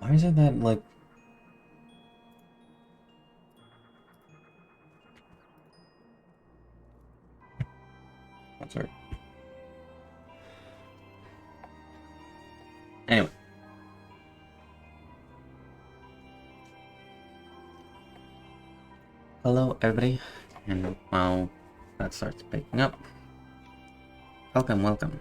Why is it that, like... That's weird. Anyway. Hello, everybody. And now that starts picking up. Welcome, welcome.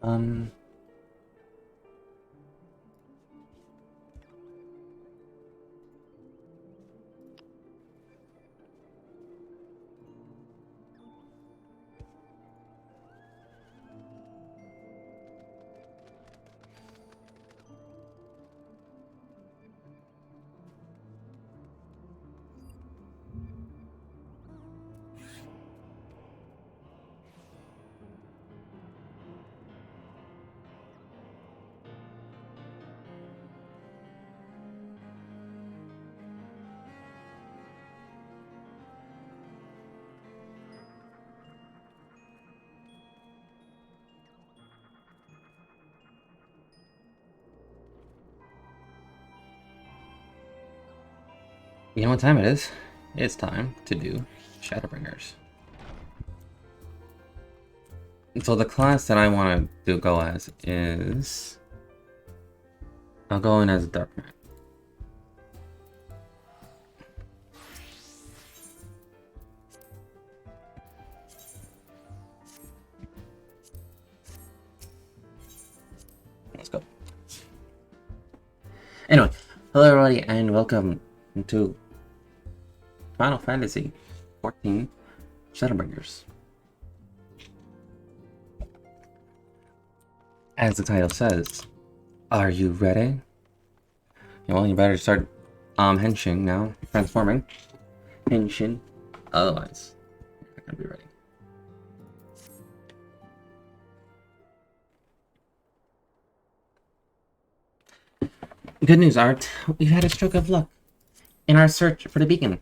Um... You know what time it is? It's time to do Shadowbringers. So the class that I want to go as is... I'll go in as a Dark Knight. Let's go. Anyway, hello everybody and welcome to Final Fantasy 14 Shadowbringers. As the title says, are you ready? Well, you better start henching now, transforming. Henshin, otherwise you're not gonna be ready. Good news, Art. We've had a stroke of luck in our search for the beacon.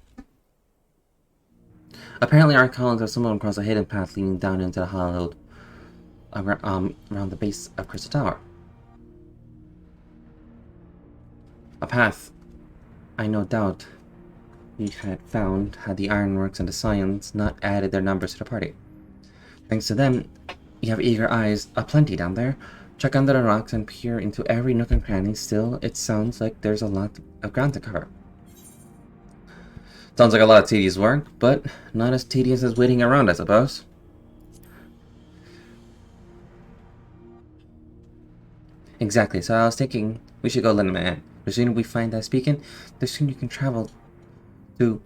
Apparently our colleagues have stumbled across a hidden path leading down into the hollowed around the base of Crystal Tower. A path I no doubt we had found had the ironworks and the Scions not added their numbers to the party. Thanks to them, you have eager eyes aplenty down there. Check under the rocks and peer into every nook and cranny. Still, it sounds like there's a lot of ground to cover. Sounds like a lot of tedious work, but not as tedious as waiting around, I suppose. Exactly, so I was thinking we should go lend him a hand. The sooner we find that beacon, the sooner you can travel to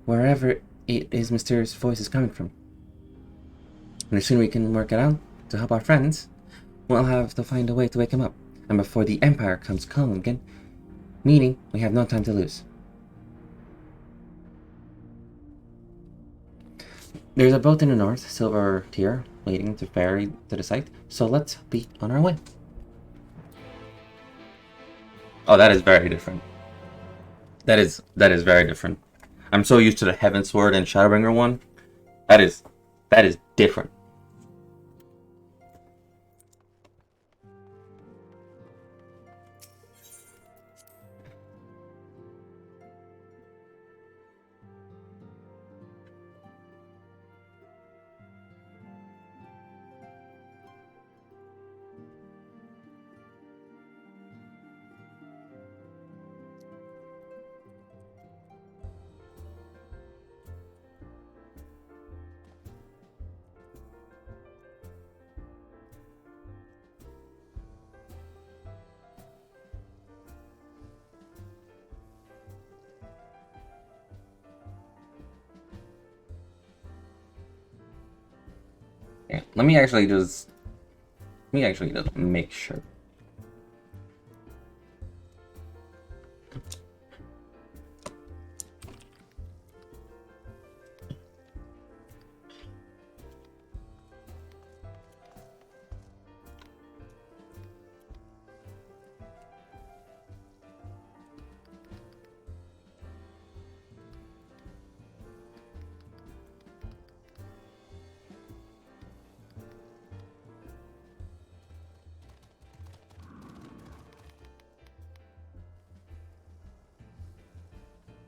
wherever it is mysterious voice is coming from. And the sooner we can work it out to help our friends, we'll have to find a way to wake him up. And before the Empire comes calling again, meaning we have no time to lose. There's a boat in the north, silver tier, waiting to ferry to the site, so let's be on our way. Oh, that is very different. That is very different. I'm so used to the Heaven Sword and Shadowbringer one. That is different. Yeah, let me actually just make sure.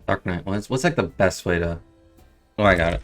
Dark Knight. What's like the best way to... Oh, I got it.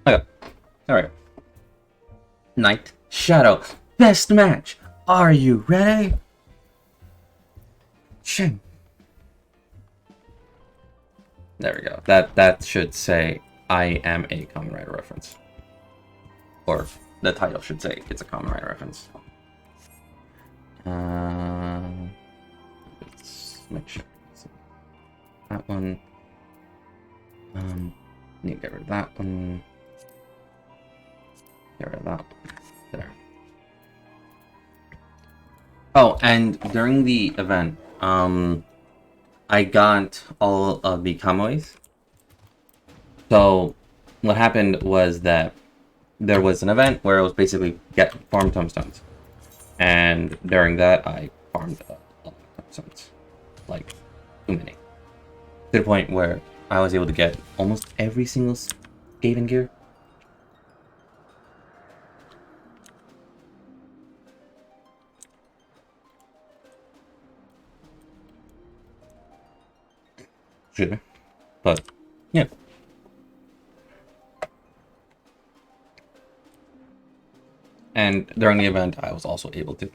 Okay. Alright. Knight. Shadow. Best match. Are you ready? Shame. There we go. That should say I am a Kamen Rider reference. Or the title should say it's a Kamen Rider reference. Let's make sure. That one. Need to get rid of that one. Get rid of that one. There. Oh, and during the event, I got all of the kamois. So what happened was that there was an event where it was basically get farm tombstones, and during that I farmed a lot of tombstones, like too many, to the point where I was able to get almost every single Skaven gear. Excuse me. But yeah. And during the event, I was also able to.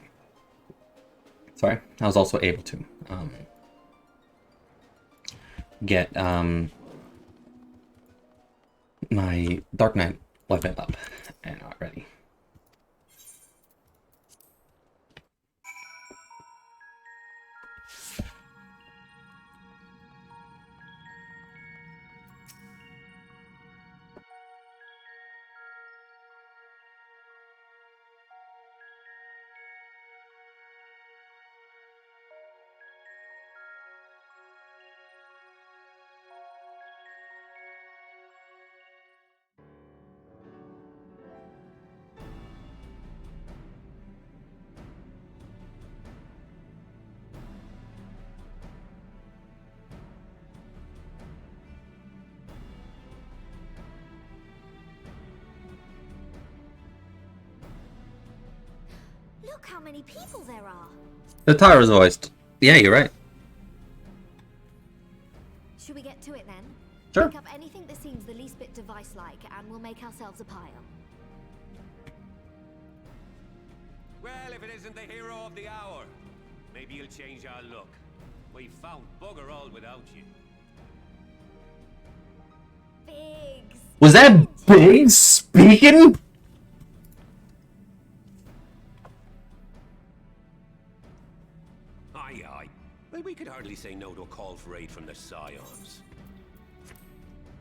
Get my Dark Knight weapon up and ready. Look how many people there are. The tower's voiced. Yeah, you're right. Should we get to it then? Sure. Pick up anything that seems the least bit device-like, and we'll make ourselves a pile. Well, if it isn't the hero of the hour, maybe you'll change our look. We've found bugger all without you. Biggs. Was that Big speaking? Aye, aye. Well, we could hardly say no to a call for aid from the Scions.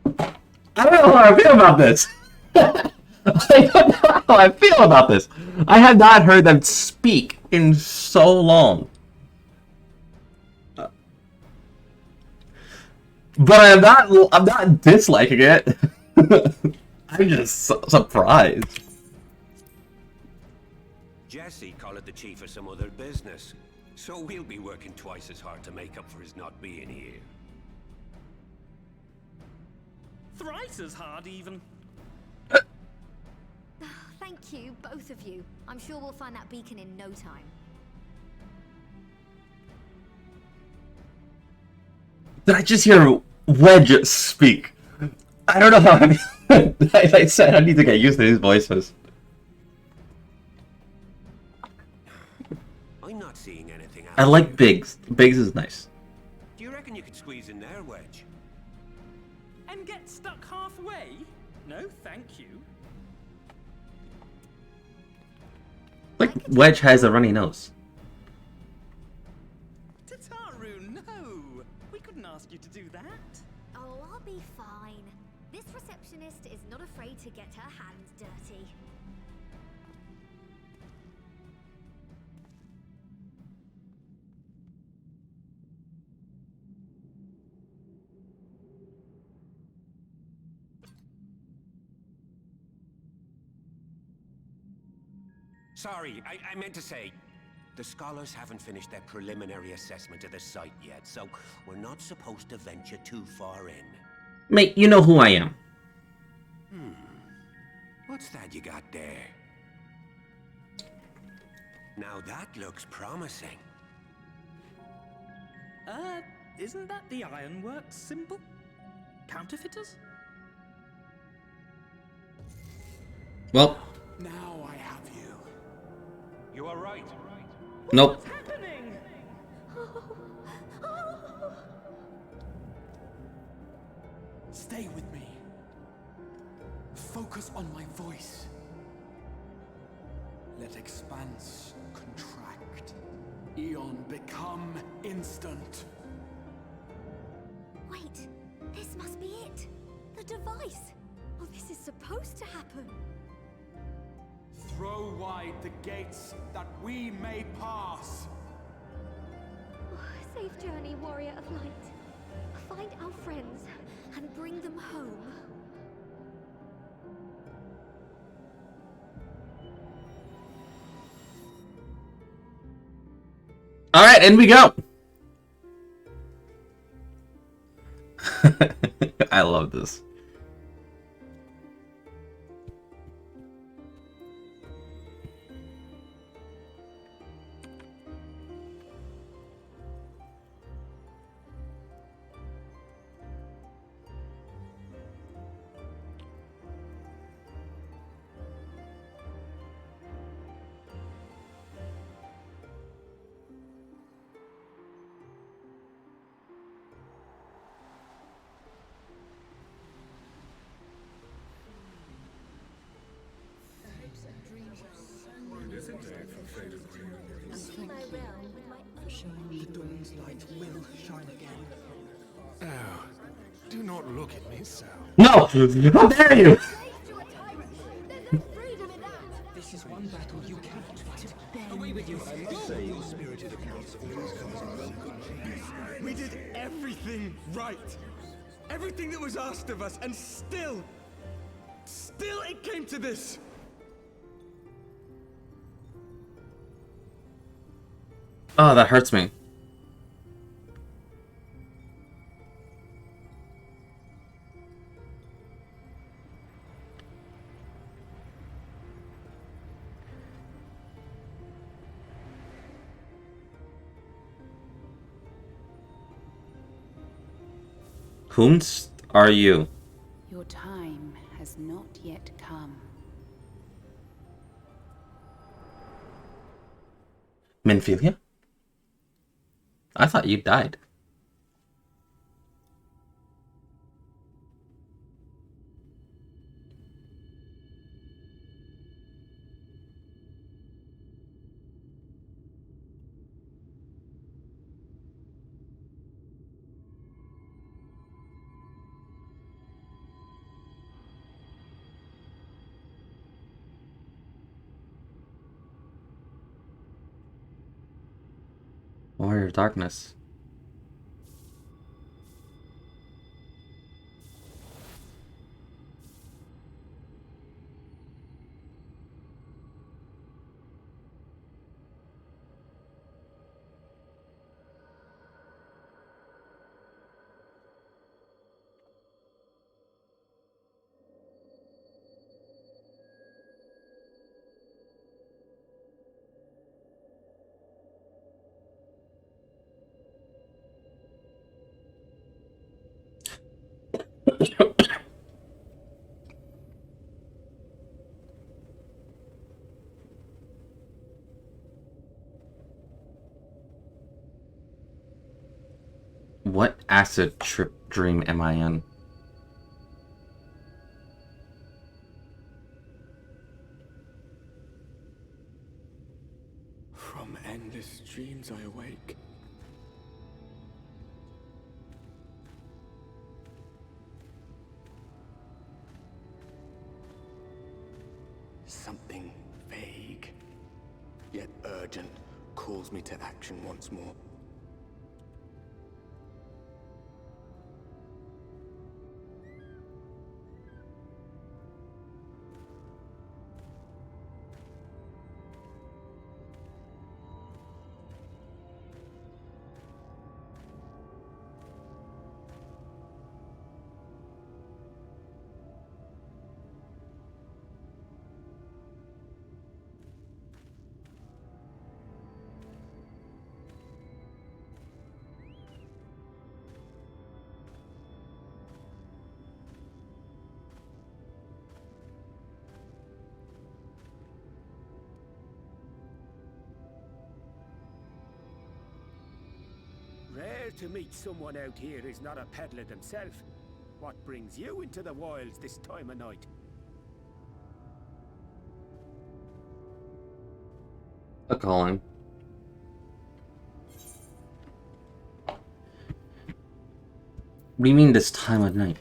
I don't know how I feel about this. I don't know how I feel about this. I have not heard them speak in so long. But I'm not disliking it. I'm just surprised. Jesse called the chief for some other business, so we'll be working twice as hard to make up for his not being here. Thrice as hard, even. Thank you, both of you. I'm sure we'll find that beacon in no time. Did I just hear Wedge speak? I don't know how like I said, I need to get used to these voices. I'm not seeing anything I out like here. Biggs. Biggs is nice. Do you reckon you could squeeze in there, Wedge? And get stuck halfway? No, thank you. Like Wedge has a runny nose. Tataru, no! We couldn't ask you to do that. Oh, I'll be fine. This receptionist is not afraid to get her hands dirty. Sorry, I meant to say, the scholars haven't finished their preliminary assessment of the site yet, so we're not supposed to venture too far in. Mate, you know who I am. What's that you got there? Now that looks promising. Isn't that the Ironworks symbol? Counterfeiters? Well, Now I have you. You are right. nope. What's happening? Stay with me. Focus on my voice. Let expanse contract. Eon become instant. Wait, this must be it. The device. Oh, this is supposed to happen. Throw wide the gates that we may pass. Oh, safe journey, warrior of light. Find our friends and bring them home. Alright, in we go! I love this. The dawn's light will shine again. Oh, do not look at me so. No! How dare you! This is one battle you cannot fight. Away with you. We did everything right. Everything that was asked of us, and still it came to this. Oh, that hurts me. Whomst are you? Your time has not yet come. Minfilia? I thought you died. Warrior of Darkness. What acid trip dream am I in? From endless dreams I awake. Something vague, yet urgent, calls me to action once more. Rare to meet someone out here who's not a peddler themselves. What brings you into the wilds this time of night? A calling. What do you mean this time of night?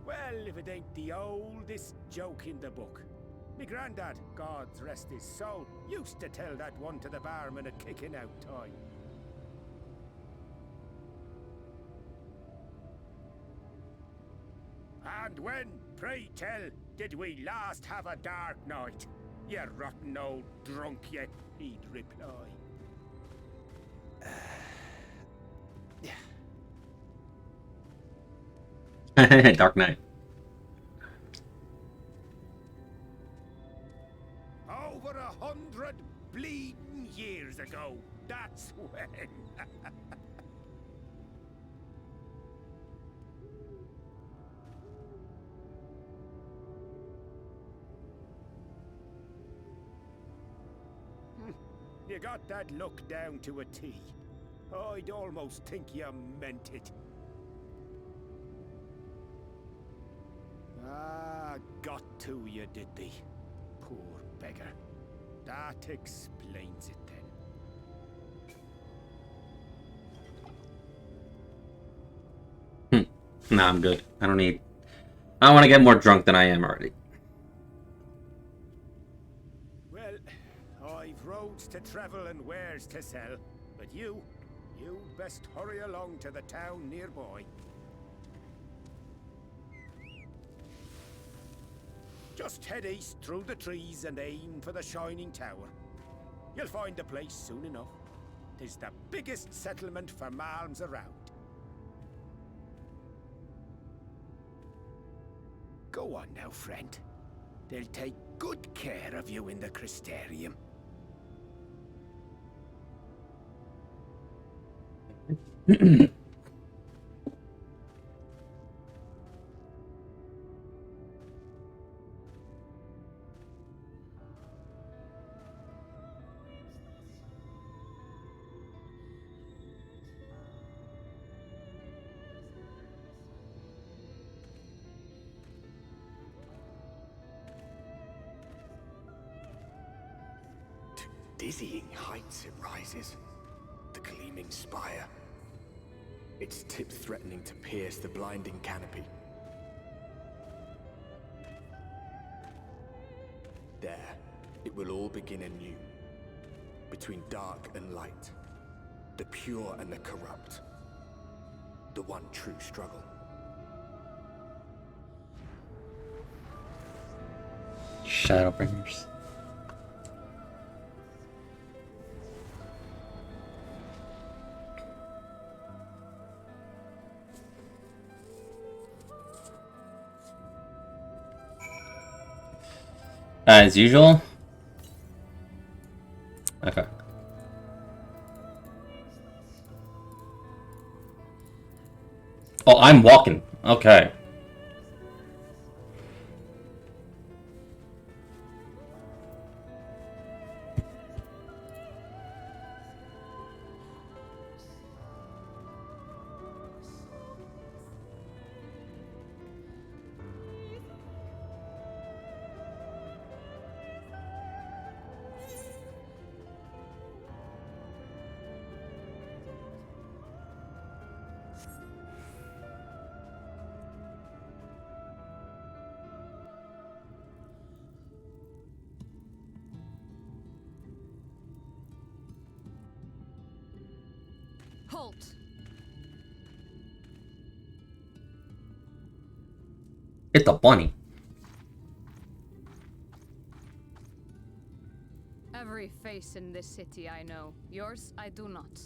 Well, if it ain't the oldest joke in the book. Me granddad, God's rest his soul, used to tell that one to the barman at kicking out time. And when, pray tell, did we last have a dark night? You rotten old drunk, you, he'd reply. Dark Knight. Over 100 bleeding years ago, that's when. You got that look down to a T. I'd almost think you meant it. Ah, got to you, did they? Poor beggar. That explains it then. Nah, I'm good. I don't want to get more drunk than I am already. Well, I've roads to travel and wares to sell, but you best hurry along to the town nearby. Just head east through the trees and aim for the Shining Tower. You'll find the place soon enough. 'Tis the biggest settlement for malms around. Go on now, friend. They'll take good care of you in the Crystarium. Dizzying heights it rises, the gleaming spire. Its tip threatening to pierce the blinding canopy. There, it will all begin anew. Between dark and light, the pure and the corrupt. The one true struggle. Shadowbringers. As usual? Okay. Oh, I'm walking. Okay. Halt! It's a bunny. Every face in this city I know. Yours, I do not.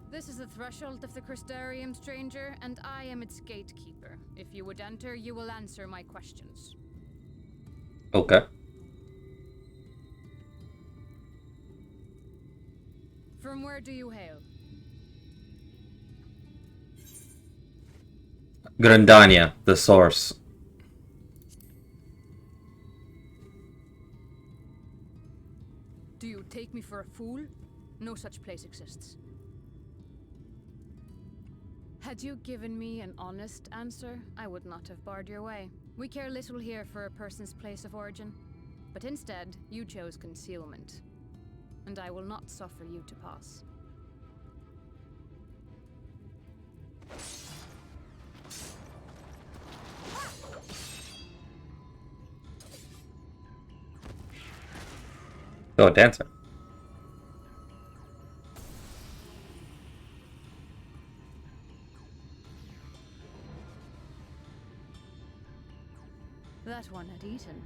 This is the threshold of the Crystarium, stranger, and I am its gatekeeper. If you would enter, you will answer my questions. Okay. From where do you hail? Grandania, the source. Do you take me for a fool? No such place exists. Had you given me an honest answer, I would not have barred your way. We care little here for a person's place of origin, but instead, you chose concealment. And I will not suffer you to pass. Oh, a dancer. That one had eaten.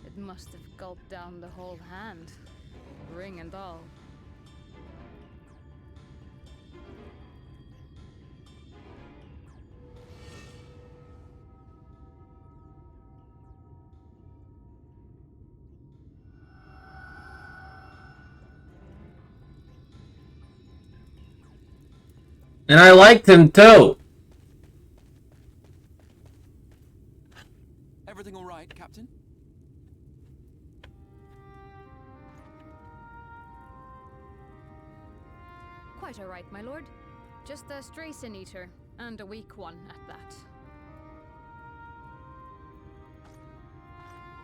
It must have gulped down the whole hand, ring and all. And I liked him too. Everything all right, Captain? Quite all right, my lord. Just a stray sin eater, and a weak one at that.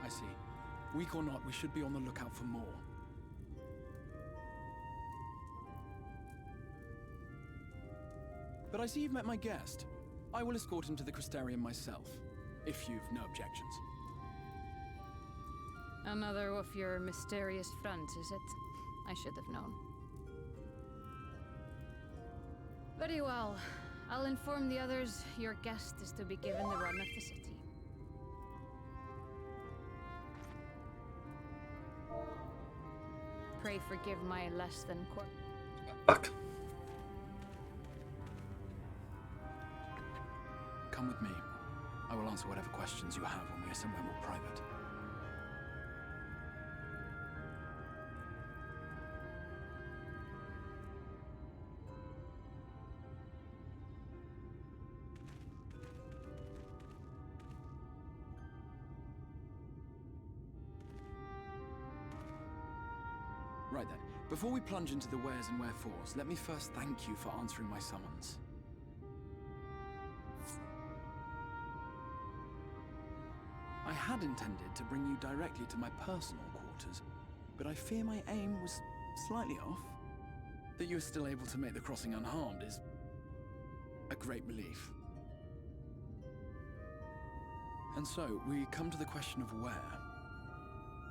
I see. Weak or not, we should be on the lookout for more. But I see you've met my guest. I will escort him to the Crystarium myself, if you've no objections. Another of your mysterious friends, is it? I should have known. Very well. I'll inform the others your guest is to be given the run of the city. Pray forgive my less than Fuck. Come with me. I will answer whatever questions you have when we are somewhere more private. Right then, before we plunge into the wheres and wherefores, let me first thank you for answering my summons. I had intended to bring you directly to my personal quarters, but I fear my aim was slightly off. That you are still able to make the crossing unharmed is a great relief. And so, we come to the question of where.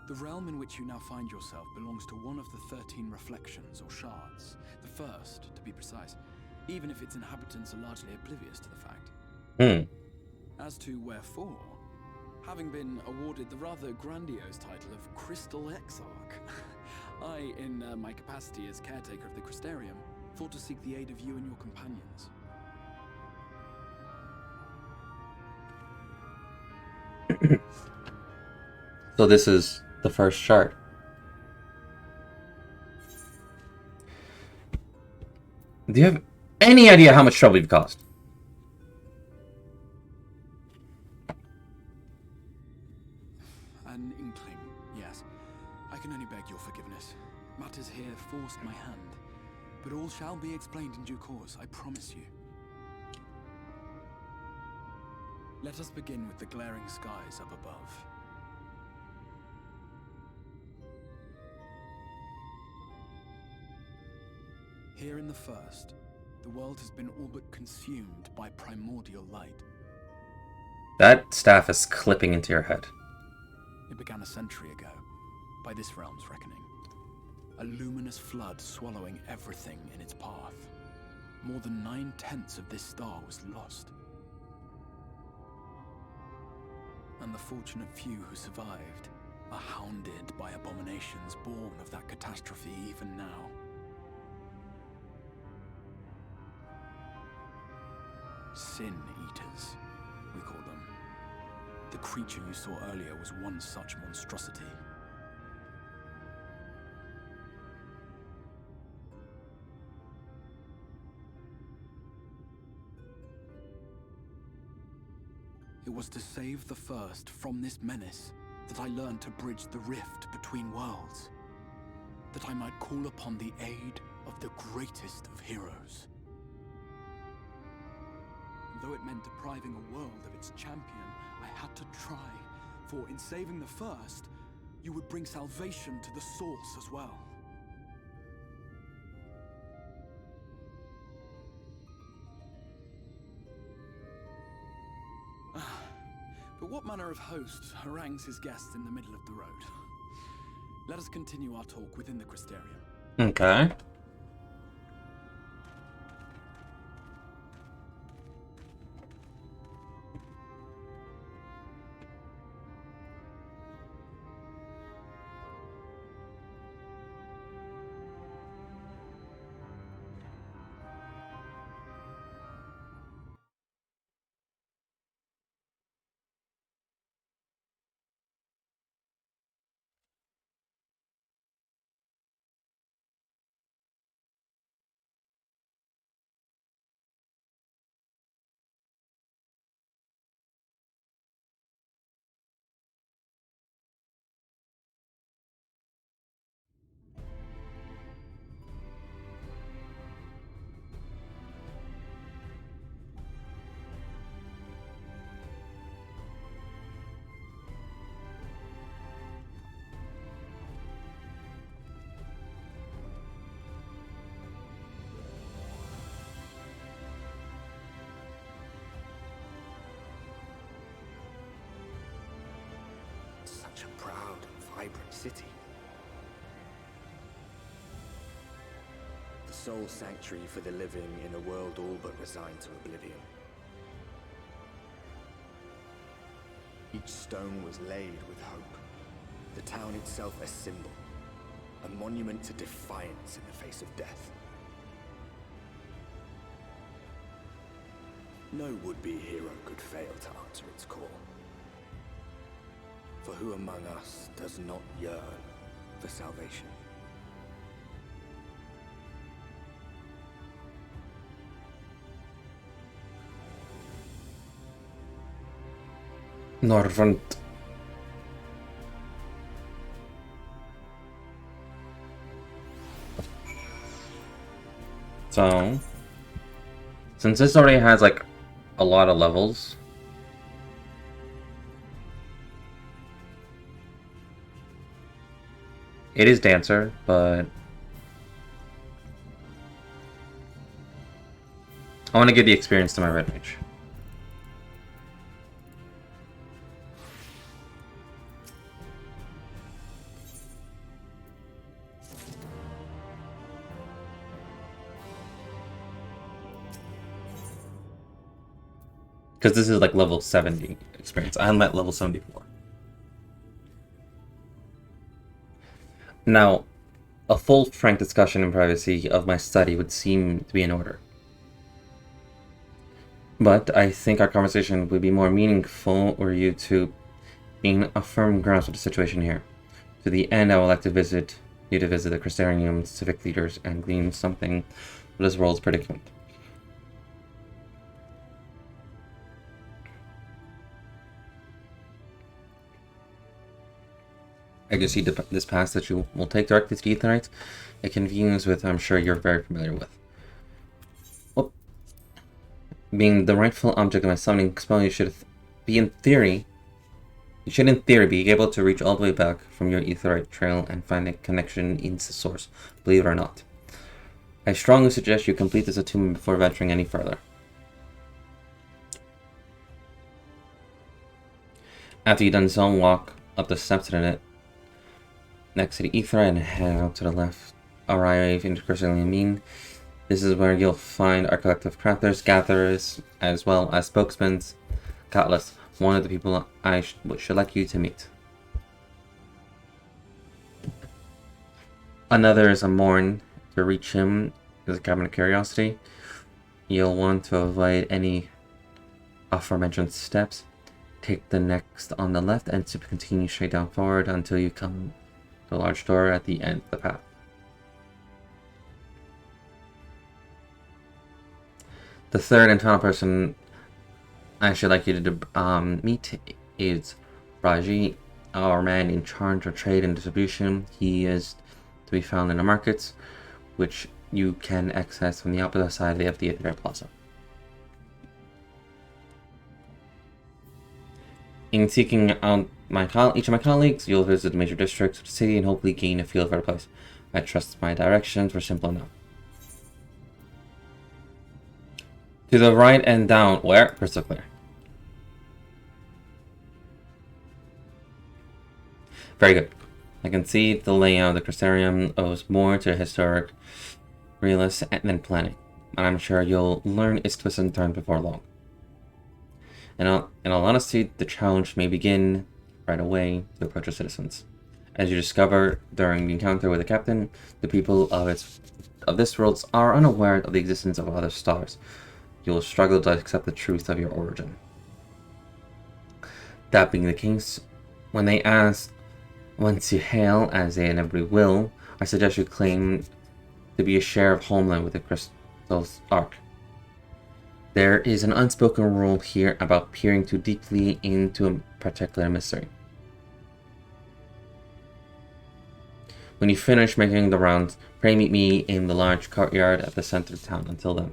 The realm in which you now find yourself belongs to one of the 13 reflections, or shards. The first, to be precise, even if its inhabitants are largely oblivious to the fact. As to wherefore, having been awarded the rather grandiose title of Crystal Exarch, I, in my capacity as caretaker of the Crystarium, thought to seek the aid of you and your companions. So this is the first shard. Do you have any idea how much trouble you've caused? An inkling, yes. I can only beg your forgiveness. Matters here forced my hand. But all shall be explained in due course, I promise you. Let us begin with the glaring skies up above. Here in the first, the world has been all but consumed by primordial light. That staff is clipping into your head. It began a century ago, by this realm's reckoning. a luminous flood swallowing everything in its path. More than 9/10 of this star was lost. And the fortunate few who survived are hounded by abominations born of that catastrophe even now. Sin Eaters, we call them. The creature you saw earlier was one such monstrosity. It was to save the First from this menace that I learned to bridge the rift between worlds. That I might call upon the aid of the greatest of heroes. Though it meant depriving a world of its champion, I had to try. For in saving the First, you would bring salvation to the Source as well. But what manner of host harangues his guests in the middle of the road? Let us continue our talk within the Crystarium. Okay. Such a proud and vibrant city. The sole sanctuary for the living in a world all but resigned to oblivion. Each stone was laid with hope. The town itself a symbol, a monument to defiance in the face of death. No would-be hero could fail to answer its call. For who among us does not yearn for salvation? Norrönt. So, since this already has like a lot of levels, it is Dancer, but I want to give the experience to my Red Mage. Because this is like level 70 experience. I'm at level 74. Now, a full frank discussion in privacy of my study would seem to be in order. But I think our conversation would be more meaningful were you to gain a firm grasp of the situation here. To the end, I would like to visit the Crystarium civic leaders and glean something of this world's predicament. I can see this path that you will take directly to the Aetherite. It convenes with, I'm sure you're very familiar with. Well, being the rightful object of my summoning spell, you should be in theory be able to reach all the way back from your Aetherite trail and find a connection into the source, believe it or not. I strongly suggest you complete this attunement before venturing any further. After you've done so, walk up the steps to the next to the ether and head out to the left. Arrive increasingly mean. This is where you'll find our collective crafters, gatherers, as well as spokesmen. Catalyst, one of the people I should like you to meet. Another is a Morn. To reach him is a Cabinet Curiosity. You'll want to avoid any aforementioned steps. Take the next on the left and to continue straight down forward until you come to a large door at the end of the path. The third and final person I should like you to meet is Raji, our man in charge of trade and distribution. He is to be found in the markets, which you can access from the opposite side of the Aether Plaza. In seeking out each of my colleagues, you'll visit the major districts of the city and hopefully gain a feel for the place. I trust my directions were simple enough. To the right and down, where? Crystal clear. Very good. I can see the layout of the Crystarium owes more to historic realist than planning, and I'm sure you'll learn its twists and turns before long. In all honesty, the challenge may begin right away to approach the citizens. As you discover during the encounter with the captain, the people of this world are unaware of the existence of other stars. You will struggle to accept the truth of your origin. That being the case, when they ask whence you hail, as they inevitably will, I suggest you claim to be a share of homeland with the Crystal's Ark. There is an unspoken rule here about peering too deeply into a particular mystery. When you finish making the rounds, pray meet me in the large courtyard at the center of town. Until then.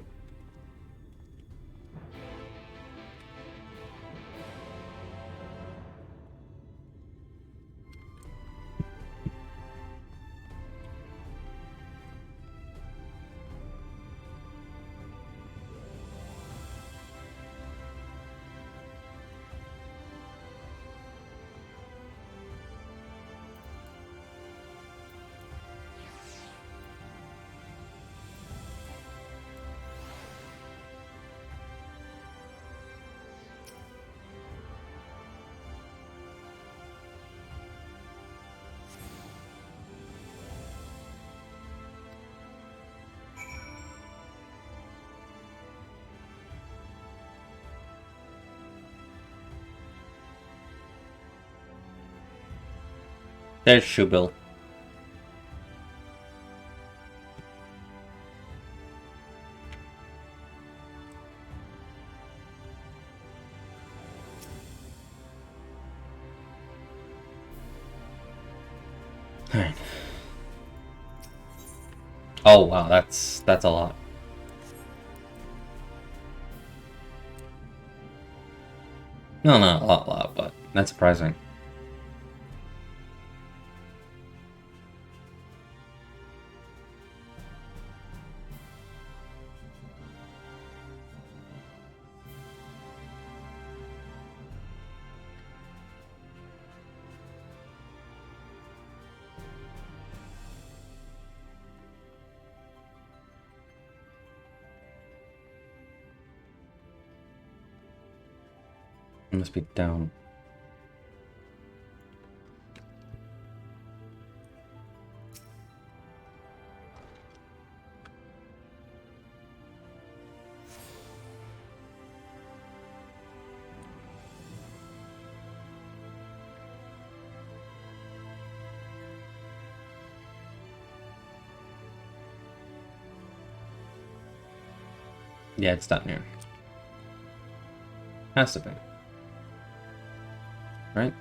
There's Shubil. Alright. Oh wow, that's a lot. No, not a lot, but that's surprising. It must be down. Yeah, it's down here. Has to be. Right?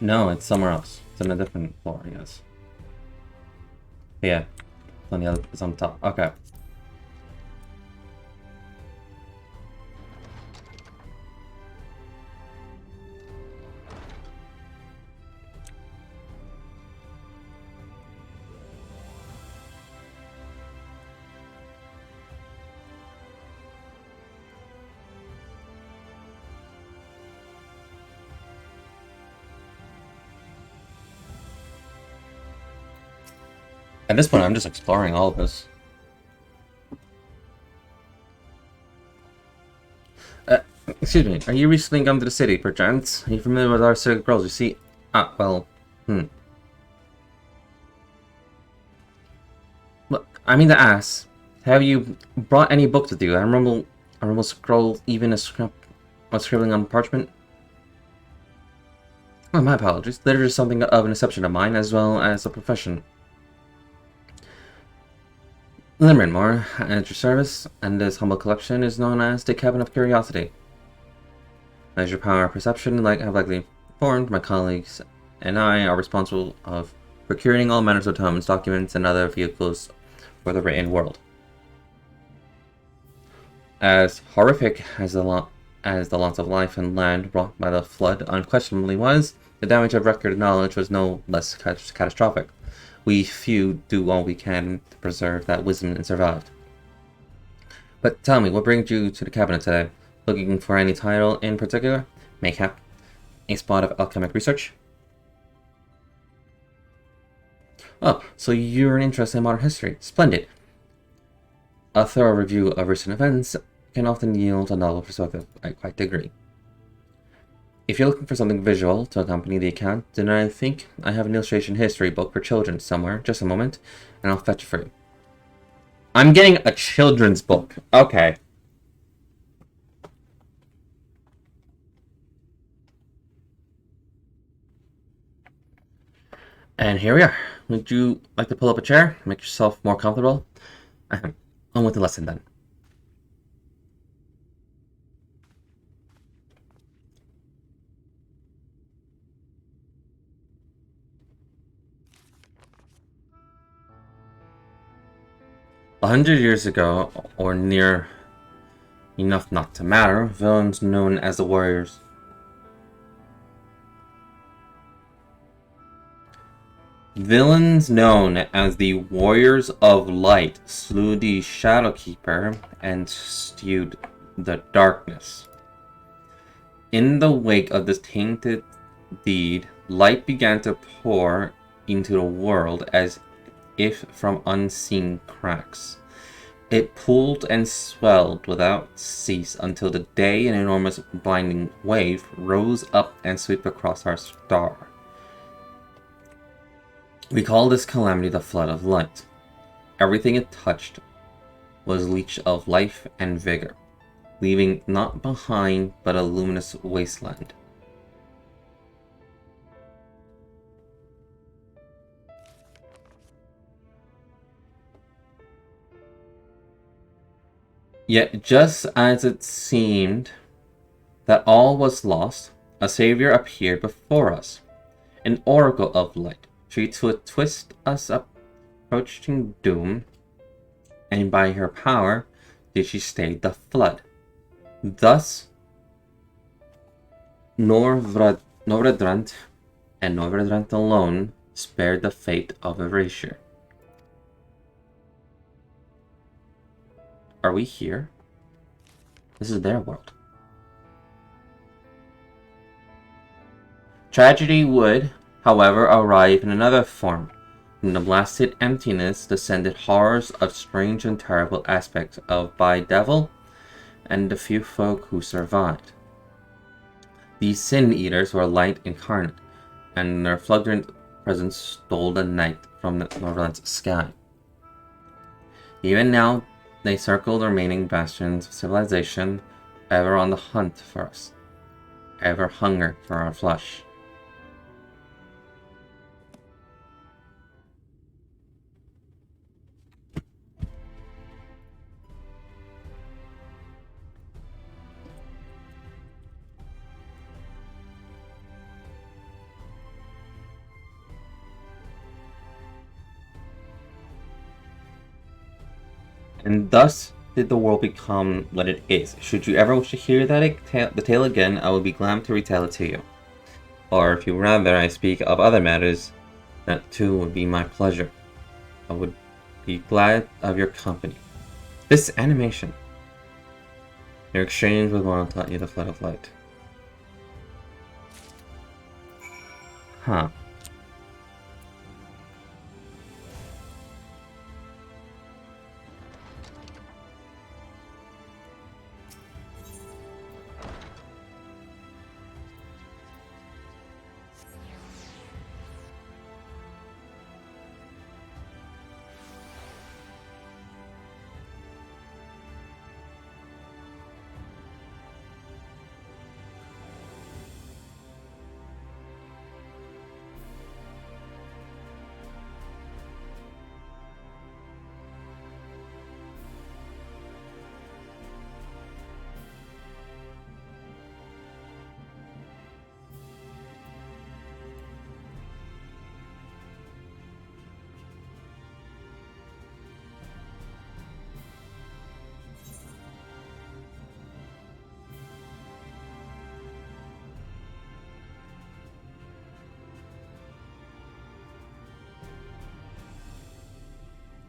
No, it's somewhere else. It's on a different floor, I guess. Yeah. It's on the other, it's on top. Okay. At this point, I'm just exploring all of this. Excuse me, are you recently come to the city, perchance? Are you familiar with our circuit girls? You see... Ah, well... Look, I mean to ask, have you brought any books with you? I remember scroll, even a scrap of scribbling on parchment? Oh, my apologies. Literature is something of an exception of mine, as well as a profession. Limerick more at your service, and this humble collection is known as the Cabin of Curiosity. As your power of perception, have likely informed, my colleagues and I are responsible of procuring all manners of tomes, documents, and other vehicles for the written world. As horrific as the loss of life and land brought by the flood unquestionably was, the damage of record knowledge was no less catastrophic. We few do all we can to preserve that wisdom and survived. But tell me, what brings you to the cabinet today? Looking for any title in particular? Mayhap a spot of alchemic research? Oh, so you're interested in modern history. Splendid. A thorough review of recent events can often yield a novel perspective. I quite agree. If you're looking for something visual to accompany the account, then I think I have an illustration history book for children somewhere. Just a moment, and I'll fetch it for you. I'm getting a children's book. Okay. And here we are. Would you like to pull up a chair? Make yourself more comfortable? On with the lesson then. A 100 years ago, or near enough not to matter, villains known as the Warriors. Villains known as the Warriors of Light slew the Shadowkeeper and stewed the darkness. In the wake of this tainted deed, light began to pour into the world as if from unseen cracks. It pooled and swelled without cease until the day an enormous blinding wave rose up and swept across our star. We call this calamity the Flood of Light. Everything it touched was leached of life and vigor, leaving naught behind but a luminous wasteland. Yet just as it seemed that all was lost, a savior appeared before us, an oracle of light. She would twist us up, approaching doom, and by her power did she stay the flood. Thus, Norvredrant and Norvredrant alone spared the fate of Rapier. Are we here? This is their world. Tragedy would, however, arrive in another form. From the blasted emptiness descended horrors of strange and terrible aspects of by devil and the few folk who survived. These sin-eaters were light incarnate, and their flagrant presence stole the night from the Northland's sky. Even now, they circle the remaining bastions of civilization, ever on the hunt for us, ever hunger for our flesh. And thus did the world become what it is. Should you ever wish to hear the tale again, I will be glad to retell it to you. Or if you rather I speak of other matters, that too would be my pleasure. I would be glad of your company. This animation. Your exchange with one taught you the flood of light. Huh.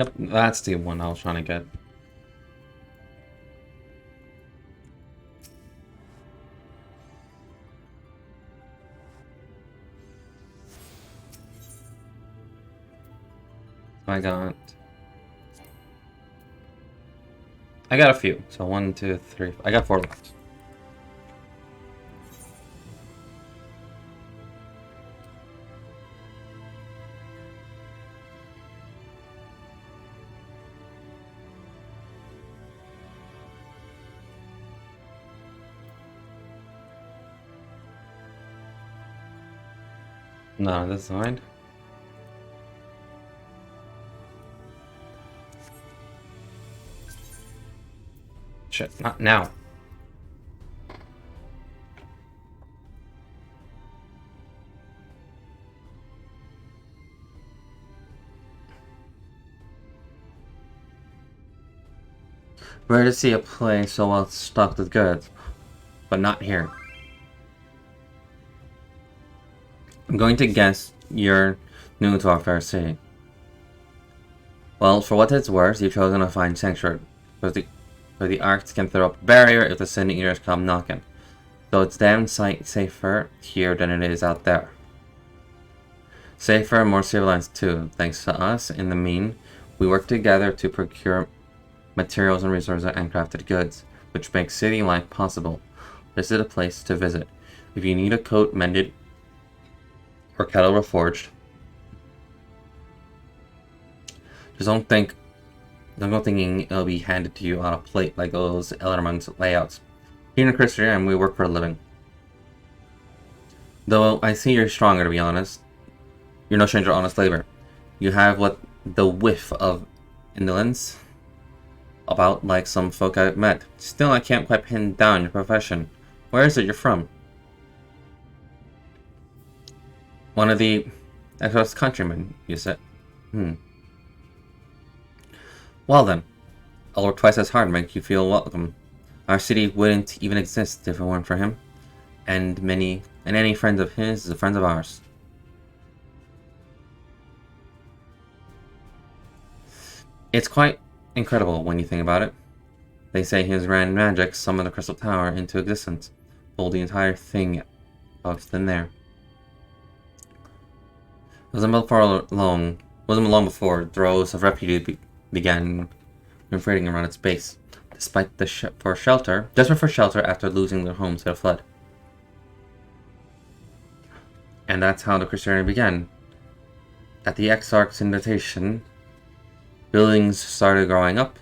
Yep, that's the one I was trying to get. I got a few. So 1, 2, 3. I got 4 left. No, this is fine. Shit, not now. Rare to see a place so well stocked with goods, but not here. I'm going to guess you're new to our fair city. Well, for what it's worth, you've chosen to find sanctuary, where the arcs can throw up a barrier if the Sin Eaters come knocking. Though it's damn sight safer here than it is out there. Safer and more civilized too, thanks to us. In the mean, we work together to procure materials and resources and crafted goods, which makes city life possible. This is a place to visit. If you need a coat mended or kettle reforged, just don't go thinking it'll be handed to you on a plate like those Elderman's layouts. Here in Christian, we work for a living. Though I see you're stronger, to be honest. You're no stranger to honest labor. You have the whiff of indolence about like some folk I've met. Still, I can't quite pin down your profession. Where is it you're from? One of the ex countrymen, you said. Well then, I'll work twice as hard to make you feel welcome. Our city wouldn't even exist if it weren't for him. And any friend of his is a friend of ours. It's quite incredible when you think about it. They say his grand magic summoned the Crystal Tower into existence, pulled the entire thing out thin there. It wasn't long before droves of refugees began infiltrating around its base, despite desperate for shelter after losing their homes to the flood. And that's how the Christianity began. At the Exarch's invitation, buildings started growing up,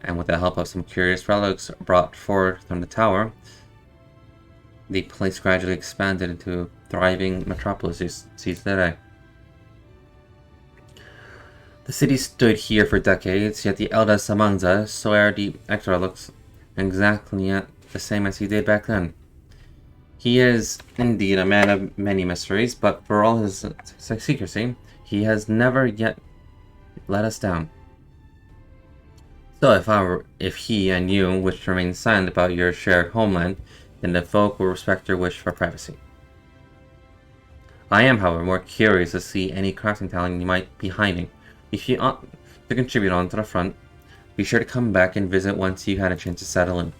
and with the help of some curious relics brought forth from the tower, the place gradually expanded into a thriving metropolis you see today. The city stood here for decades, yet the eldest among us swear the Exarch looks exactly the same as he did back then. He is indeed a man of many mysteries, but for all his secrecy, he has never yet let us down. So if he and you wish to remain silent about your shared homeland, then the folk will respect your wish for privacy. I am, however, more curious to see any crafting talent you might be hiding. If you ought to contribute onto the front, be sure to come back and visit once you had a chance to settle in.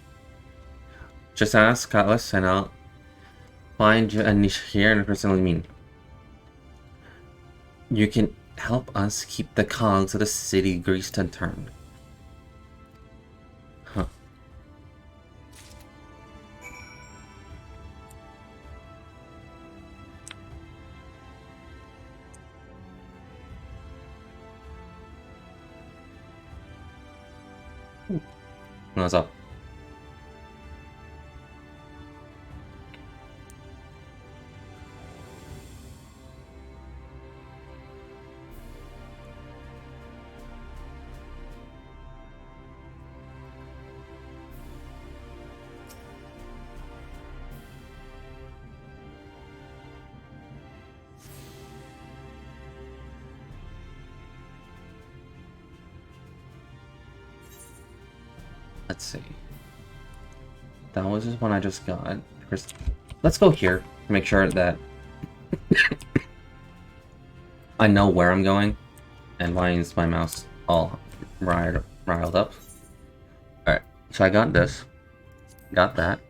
Just ask Cutlass and I'll find you a niche here and personally mean. You can help us keep the cogs of the city greased and turned. Huh. What's up? Let's see. That was just one I just got. Let's go here to make sure that I know where I'm going. And why is my mouse all riled up. Alright, so I got this. Got that.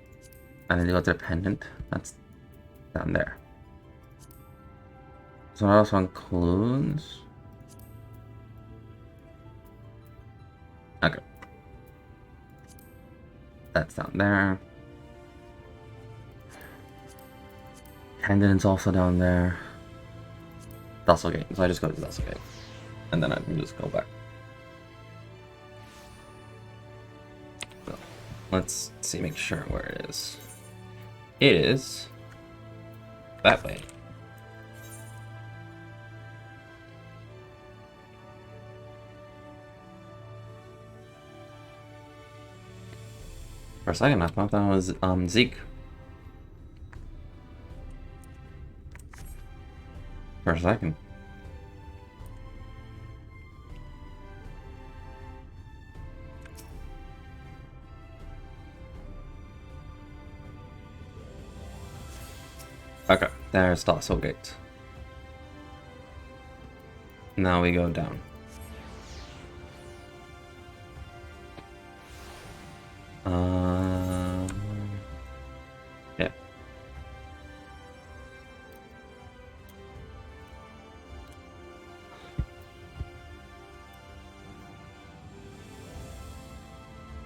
And then you go to the pendant. That's down there. So what else includes? Okay. That's down there. Pendant's also down there. Dussel Gate. So I just go to Dussel Gate. And then I can just go back. So, let's see, make sure where it is. It is that way. For a second, I thought that was Zeke. For a second. Okay, there's Dussel Gate. Now we go down. Yeah.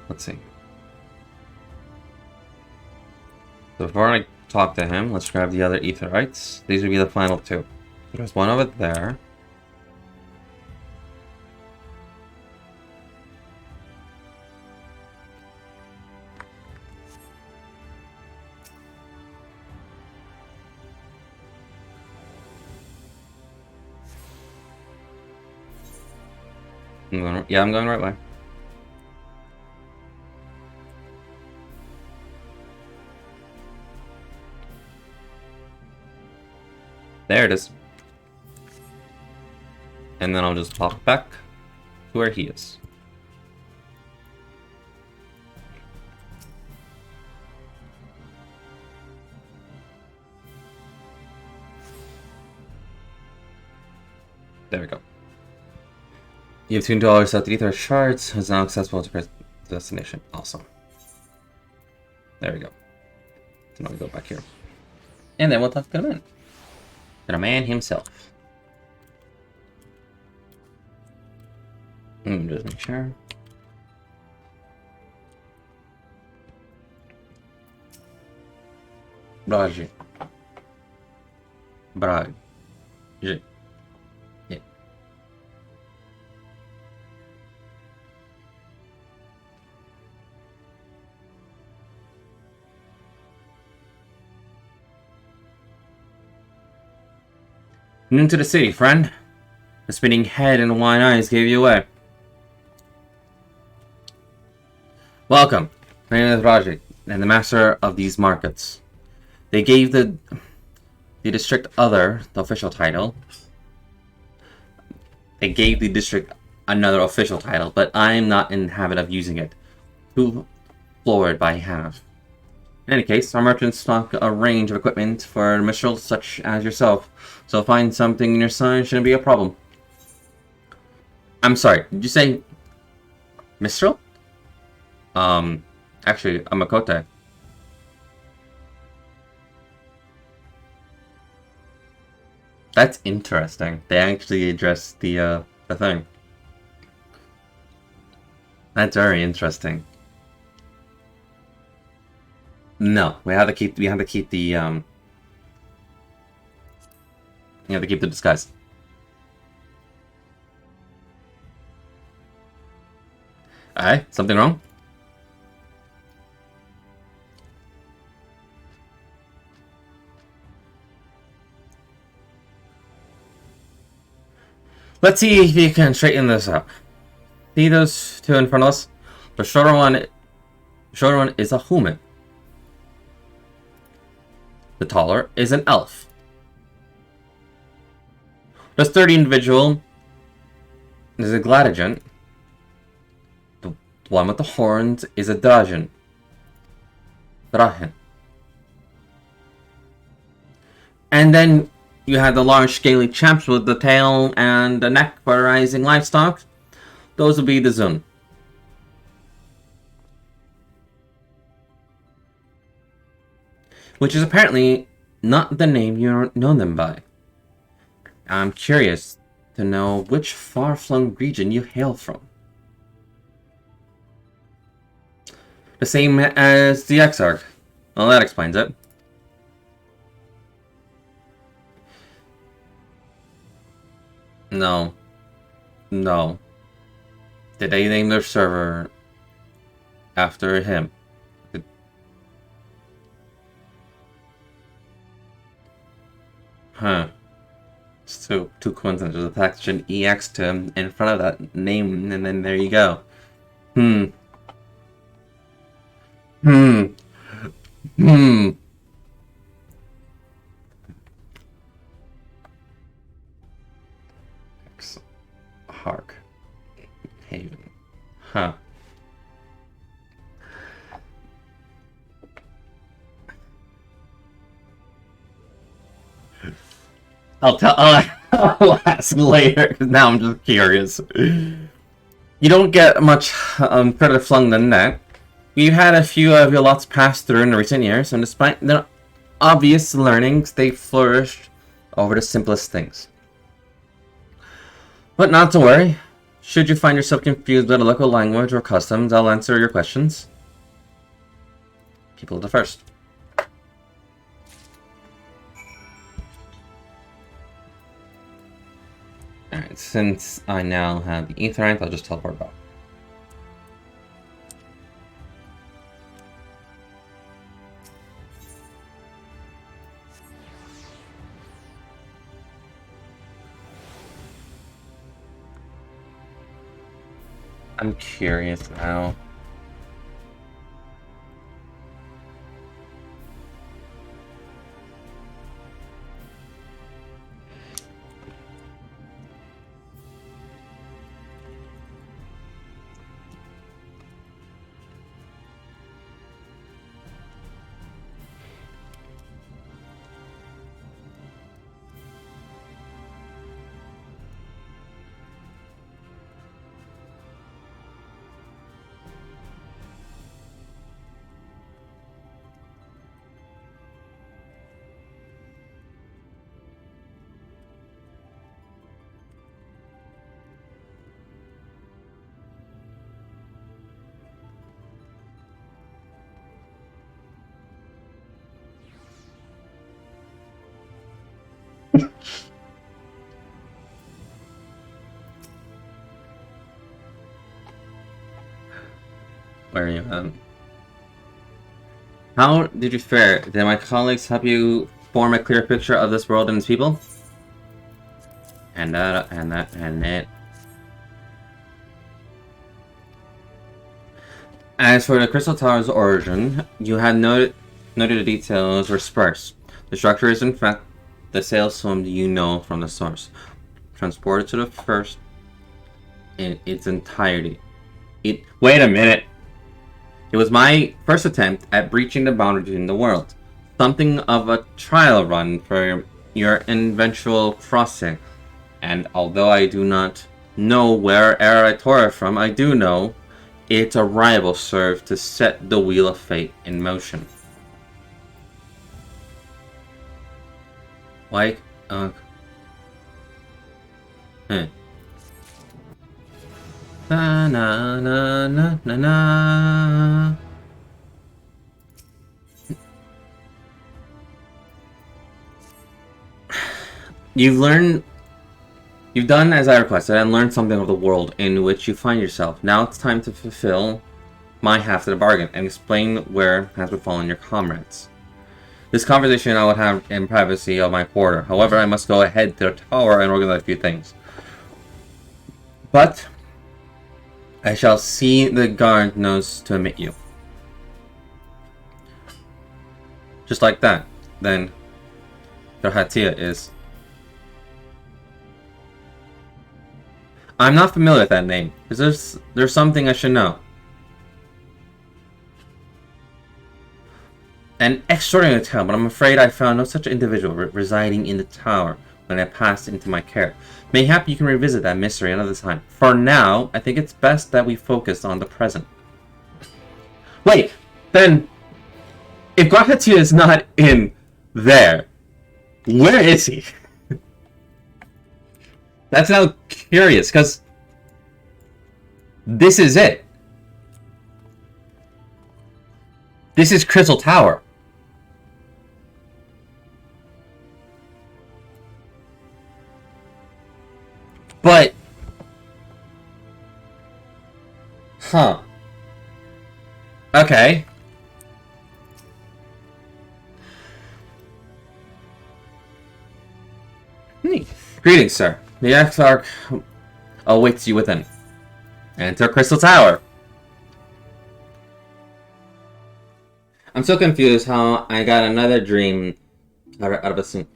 Let's see. So before I talk to him, let's grab the other Aetherites. These would be the final two. There's one over there. I'm going the right way. There it is. And then I'll just pop back to where he is. There we go. You have $2 set the Aether Shards is now accessible to destination. Awesome. There we go. So now we go back here. And then we'll talk to the man. To the man himself. Just make sure. Brage. Brage. Yeah. New to the city, friend. The spinning head and the wide eyes gave you away. Welcome. My name is Rajik, and the master of these markets. They gave the district other the official title. They gave the district another official title, but I'm not in the habit of using it. Too floored by half. In any case, our merchants stock a range of equipment for minstrels such as yourself, so find something in your size shouldn't be a problem. I'm sorry, did you say minstrel? Actually, I'm a Kote. That's interesting. They actually addressed the thing. That's very interesting. No, we have to keep the you have to keep the disguise. Alright, something wrong? Let's see if you can straighten this up. See those two in front of us? The shorter one is a human. The taller is an elf. The sturdy individual is a gladigan. The one with the horns is a dragon. And then you have the large scaly chaps with the tail and the neck for rising livestock. those would be the Zun. Which is apparently not the name you know them by. I'm curious to know which far-flung region you hail from. The same as the Exarch. Well, that explains it. No. No. Did they name their server after him? Huh. It's two coincidences. Attach an EX to him in front of that name, and then there you go. Hmm. Hark. Haven. Huh. I'll ask later, because now I'm just curious. You don't get much further flung than that. We've had a few of your lots pass through in recent years, and despite their obvious learnings, they flourished over the simplest things. But not to worry. Should you find yourself confused by the local language or customs, I'll answer your questions. People to first. Alright, since I now have the Aetherite, I'll just teleport back. I'm curious now. Where are you at? How did you fare? Did my colleagues help you form a clear picture of this world and its people? And it. As for the Crystal Tower's origin, you had noted the details were sparse. The structure is in fact the sail swim you know from the source, transported to the first in its entirety. Wait a minute! It was my first attempt at breaching the boundary in the world. Something of a trial run for your eventual crossing. And although I do not know where I tore it from, I do know its arrival served to set the wheel of fate in motion. Like, Na na na na na na. You've done as I requested and learned something of the world in which you find yourself. Now it's time to fulfill my half of the bargain and explain where has befallen your comrades. This conversation I would have in privacy of my quarter. However, I must go ahead to the tower and organize a few things. But I shall see the guard knows to admit you. Just like that. Then your Hatia is. I'm not familiar with that name. Is there's something I should know? An extraordinary tale, but I'm afraid I found no such individual residing in the tower. when it passed into my care. Mayhap you can revisit that mystery another time. For now, I think it's best that we focus on the present. Wait, then, if Guahatia is not in there, where is he? That's now curious, because this is it. This is Crystal Tower. But... Huh. Okay. Greetings, sir. The Exarch awaits you within. Enter Crystal Tower. I'm so confused how I got another dream out of a scene.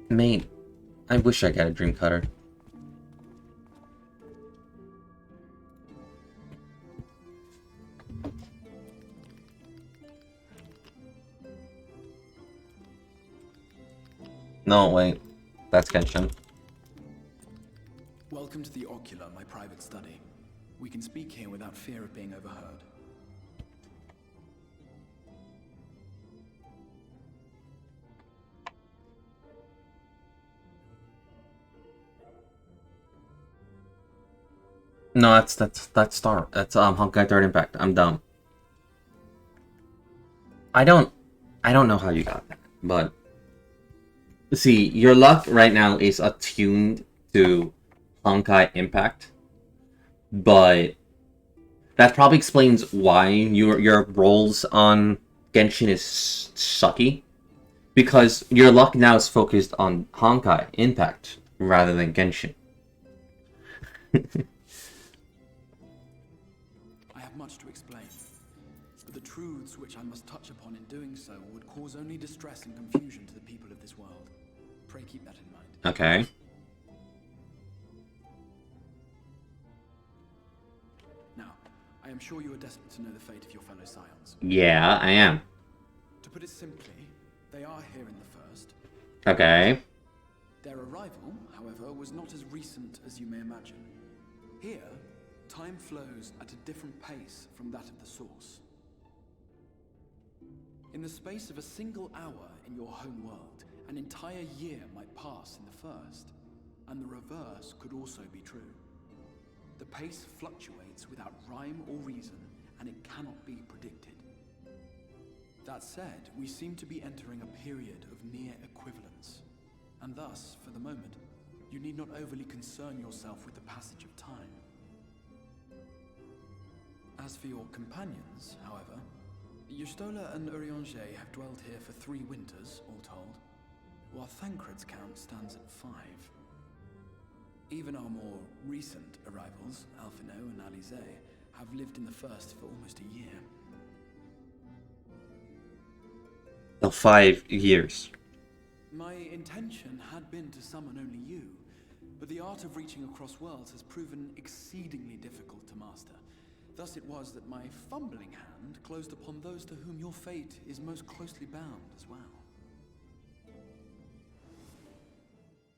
Mate, I wish I got a dream cutter. No, wait. That's Genshin. Welcome to the Ocular, my private study. We can speak here without fear of being overheard. No, that's Honkai Third Impact. I'm dumb. I don't know how you got that, but see, your luck right now is attuned to Honkai Impact, but that probably explains why your rolls on Genshin is sucky, because your luck now is focused on Honkai Impact rather than Genshin. I have much to explain, but the truths which I must touch upon in doing so would cause only distress and confusion to the people of this world. Pray keep that in mind. Okay. Now, I am sure you are desperate to know the fate of your fellow scions. Yeah, I am. To put it simply, they are here in the first. Okay. Their arrival, however, was not as recent as you may imagine. Here, time flows at a different pace from that of the source. In the space of a single hour in your home world, an entire year might pass in the first, and the reverse could also be true. The pace fluctuates without rhyme or reason, and it cannot be predicted. That said, we seem to be entering a period of near equivalence, and thus, for the moment, you need not overly concern yourself with the passage of time. As for your companions, however, Yustola and Urianger have dwelled here for 3 winters, all told, while Thancred's count stands at 5. Even our more recent arrivals, Alphino and Alize, have lived in the first for almost a year. So 5 years. My intention had been to summon only you, but the art of reaching across worlds has proven exceedingly difficult to master. Thus it was that my fumbling hand closed upon those to whom your fate is most closely bound as well.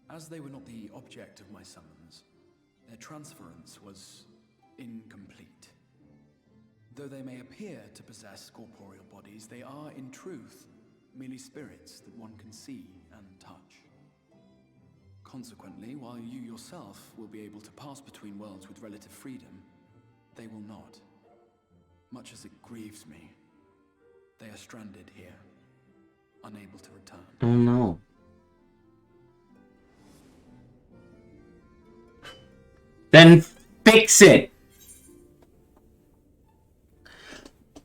As they were not the object of my summons, their transference was incomplete. Though they may appear to possess corporeal bodies, they are, in truth, merely spirits that one can see and touch. Consequently, while you yourself will be able to pass between worlds with relative freedom, they will not. Much as it grieves me, they are stranded here, unable to return. Oh no. Then fix it!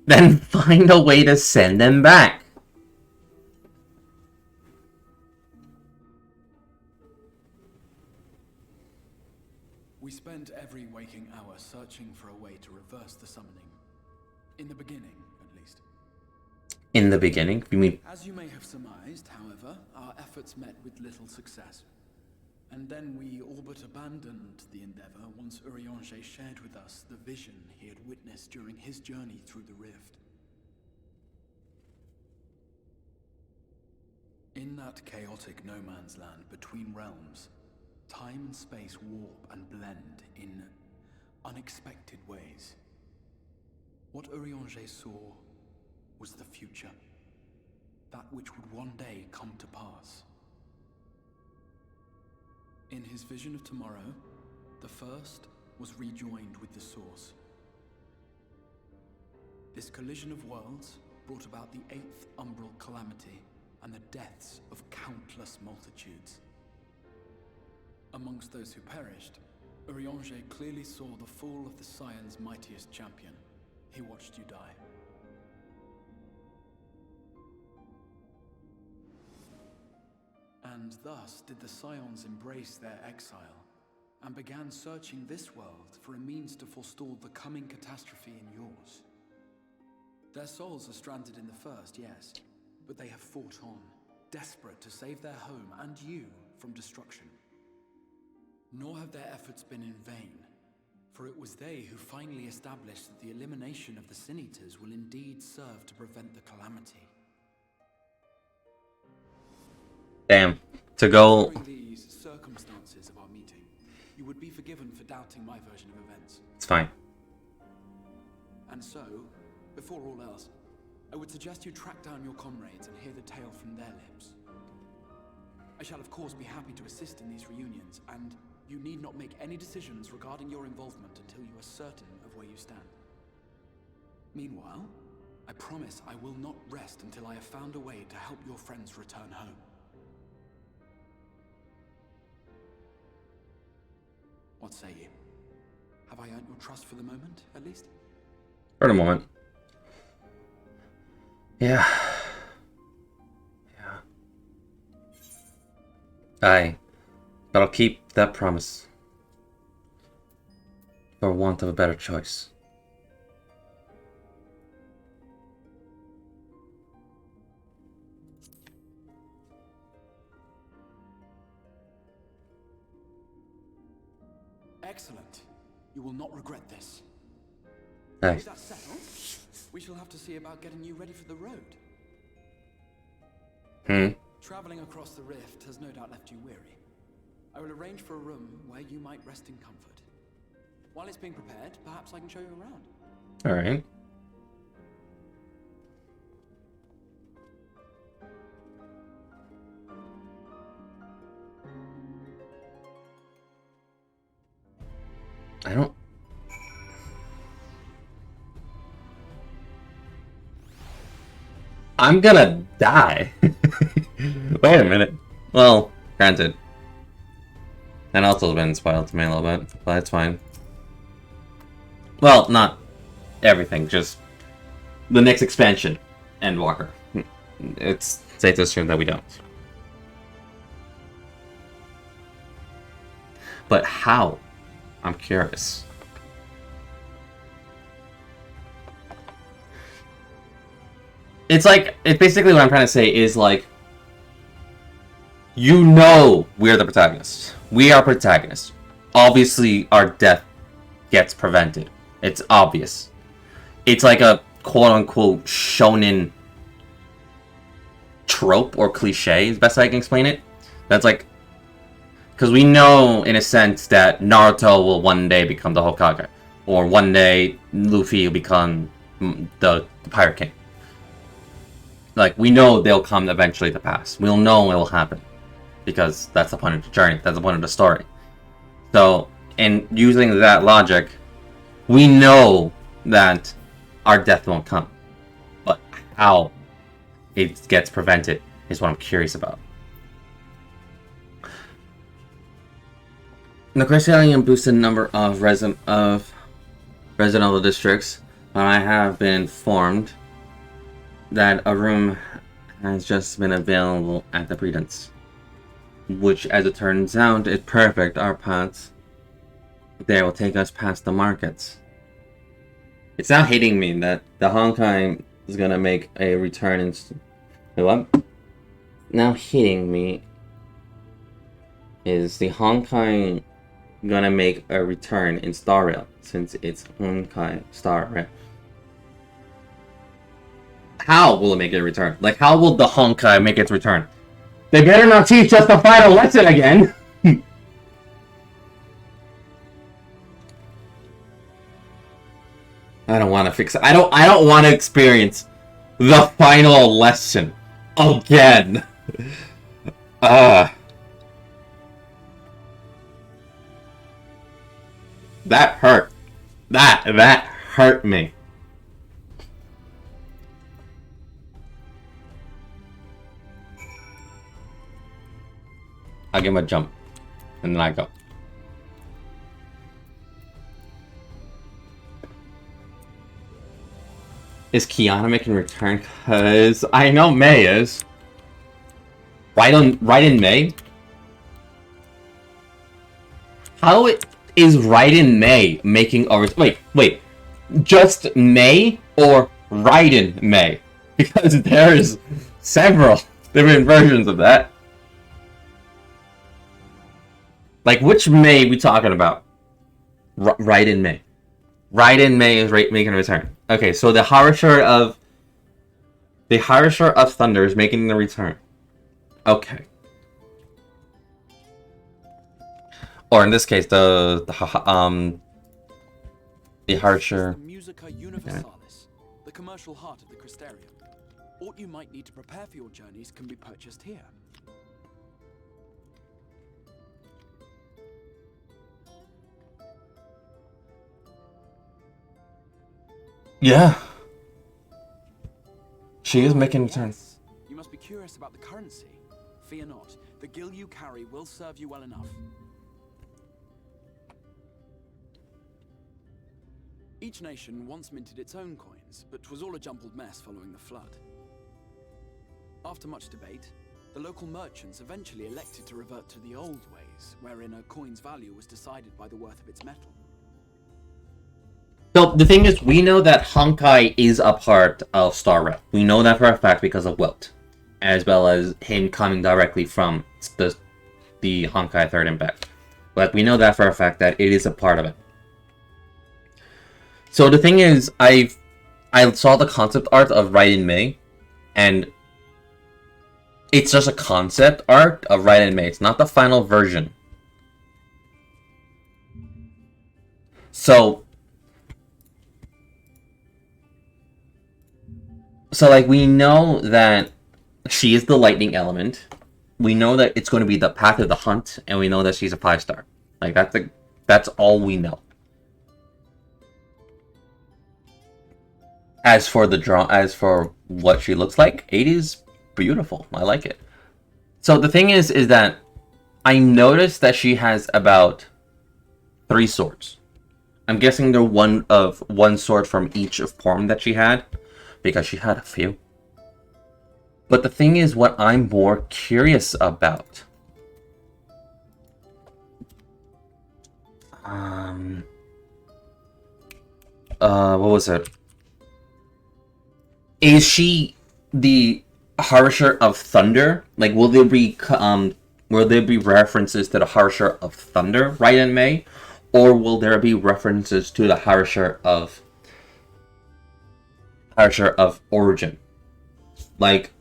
Then find a way to send them back. We spent every waking hour searching for a way to reverse the summoning. In the beginning, at least. In the beginning? You mean... As you may have surmised, however, our efforts met with little success. And then we all but abandoned the endeavor once Urianger shared with us the vision he had witnessed during his journey through the rift. In that chaotic no man's land between realms, time and space warp and blend in unexpected ways. What Urianger saw was the future. That which would one day come to pass. In his vision of tomorrow, the first was rejoined with the source. This collision of worlds brought about the 8th umbral calamity and the deaths of countless multitudes. Amongst those who perished, Urianger clearly saw the fall of the Scion's mightiest champion. He watched you die. And thus did the Scions embrace their exile, and began searching this world for a means to forestall the coming catastrophe in yours. Their souls are stranded in the first, yes, but they have fought on, desperate to save their home and you from destruction. Nor have their efforts been in vain, for it was they who finally established that the elimination of the Sin Eaters will indeed serve to prevent the calamity. Damn. To go... During these circumstances of our meeting, you would be forgiven for doubting my version of events. It's fine. And so, before all else, I would suggest you track down your comrades and hear the tale from their lips. I shall of course be happy to assist in these reunions, and you need not make any decisions regarding your involvement until you are certain of where you stand. Meanwhile, I promise I will not rest until I have found a way to help your friends return home. What say you? Have I earned your trust for the moment, at least? For the moment. Yeah. But I'll keep that promise. For want of a better choice. Excellent. You will not regret this. Aye. Is that settled? We shall have to see about getting you ready for the road. Traveling across the rift has no doubt left you weary. I will arrange for a room where you might rest in comfort. While it's being prepared, perhaps I can show you around. Alright. I don't... I'm gonna die. Wait a minute. Well, granted. And also been spoiled to me a little bit, but it's fine. Well, not everything, just the next expansion, Endwalker. It's safe to assume that we don't. But how? I'm curious. It's like, it's basically what I'm trying to say is like, you know we're the protagonists. We are protagonists. Obviously, our death gets prevented. It's obvious. It's like a quote-unquote shonen trope or cliche, is the best I can explain it. That's like, because we know, in a sense, that Naruto will one day become the Hokage. Or one day, Luffy will become the Pirate King. Like, we know they'll come eventually to pass. We'll know it will happen. Because that's the point of the journey. That's the point of the story. So, in using that logic, we know that our death won't come. But how it gets prevented is what I'm curious about. The Crystallian boosted the number of residential districts, but I have been informed that a room has just been available at the Prudence. Which, as it turns out, is perfect. Our paths there will take us past the markets. It's now hitting me that the Honkai is gonna make a return in... What? Now hitting me is the Honkai gonna make a return in Star Rail, since it's Honkai Star Rail. How will it make a return? Like, how will the Honkai make its return? They better not teach us the final lesson again! I don't want to fix it. I don't want to experience the final lesson again. That hurt. That hurt me. I give him a jump, and then I go. Is Kiana making a return? Cause I know May is. Right in May? How is right in May making a wait. Just May or right in May? Because there's several different versions of that. Like, which May we talking about? Right in May. Right in May is making a return. Okay, so the Harsher of Thunder is making the return. Okay. Or in this case, the Harsher. Musica Universalis, the commercial heart of the Crystarium. What you might need to prepare for your journeys can be purchased here. Yeah. She is making a return. You must be curious about the currency. Fear not. The gil you carry will serve you well enough. Each nation once minted its own coins, but 'twas all a jumbled mess following the flood. After much debate, the local merchants eventually elected to revert to the old ways, wherein a coin's value was decided by the worth of its metal. So the thing is, we know that Honkai is a part of Star Realm. We know that for a fact because of Wilt, as well as him coming directly from the Honkai Third Impact. But we know that for a fact that it is a part of it. So the thing is, I saw the concept art of Right in May, and it's just a concept art of Right in May. It's not the final version. So like, we know that she is the lightning element. We know that it's going to be the path of the hunt, and we know that she's a 5-star. Like, that's all we know. As for what she looks like, it is beautiful. I like it. So the thing is that I noticed that she has about 3 swords. I'm guessing they're one sword from each of form that she had, because she had a few. But the thing is, what I'm more curious about, what was it? Is she the Harsher of Thunder? Like, will there be references to the Harsher of Thunder right in May, or will there be references to the Harsher of Origin? Like,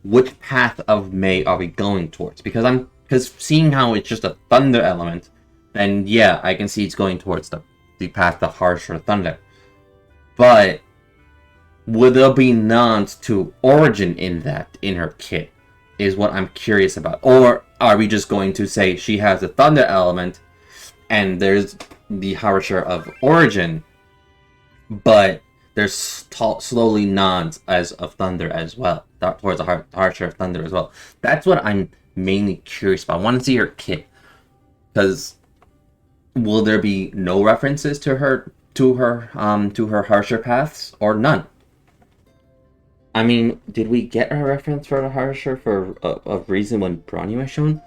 which path of May are we going towards? Because seeing how it's just a thunder element, then yeah, I can see it's going towards the path of Harsher Thunder. But would there be nods to Origin in her kit? Is what I'm curious about. Or are we just going to say she has a thunder element and there's the Harsher of Origin, but there's slowly nods as of Thunder as well, towards the Harsher of Thunder as well. That's what I'm mainly curious about. I want to see her kit, because will there be no references to her Harsher paths, or none? I mean, did we get a reference for the Harsher for a reason when Bronya was shown?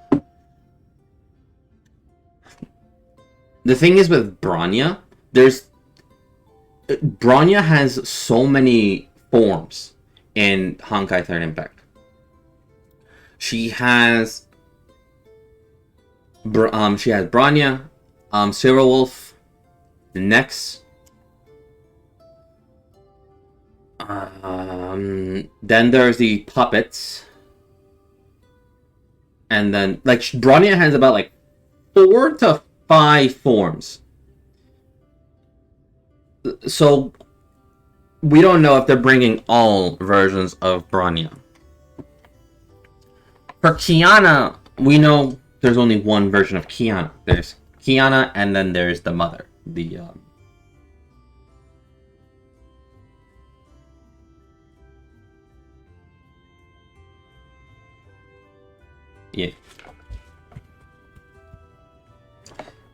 The thing is with Bronya, Bronya has so many forms in Honkai Third Impact. She has Bronya, Silver Wolf, the Nex. Then there's the puppets. And then, like, Bronya has about, like, 4 to 5 forms. So, we don't know if they're bringing all versions of Bronya. For Kiana, we know there's only one version of Kiana. There's Kiana, and then there's the mother. Yeah.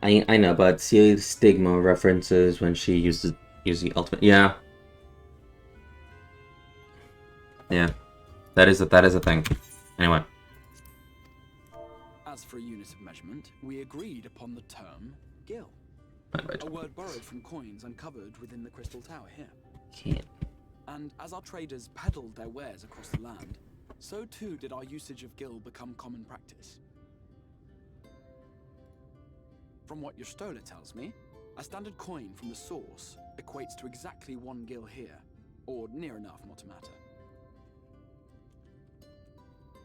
I know, but see Stigma references when she used the ultimate. Yeah. Yeah. That is a thing. Anyway. As for a unit of measurement, we agreed upon the term gil. A word borrowed from coins uncovered within the Crystal Tower here. Can't. And as our traders peddled their wares across the land, so too did our usage of gil become common practice. From what your stola tells me, a standard coin from the source equates to exactly 1 gil here, or near enough not to matter.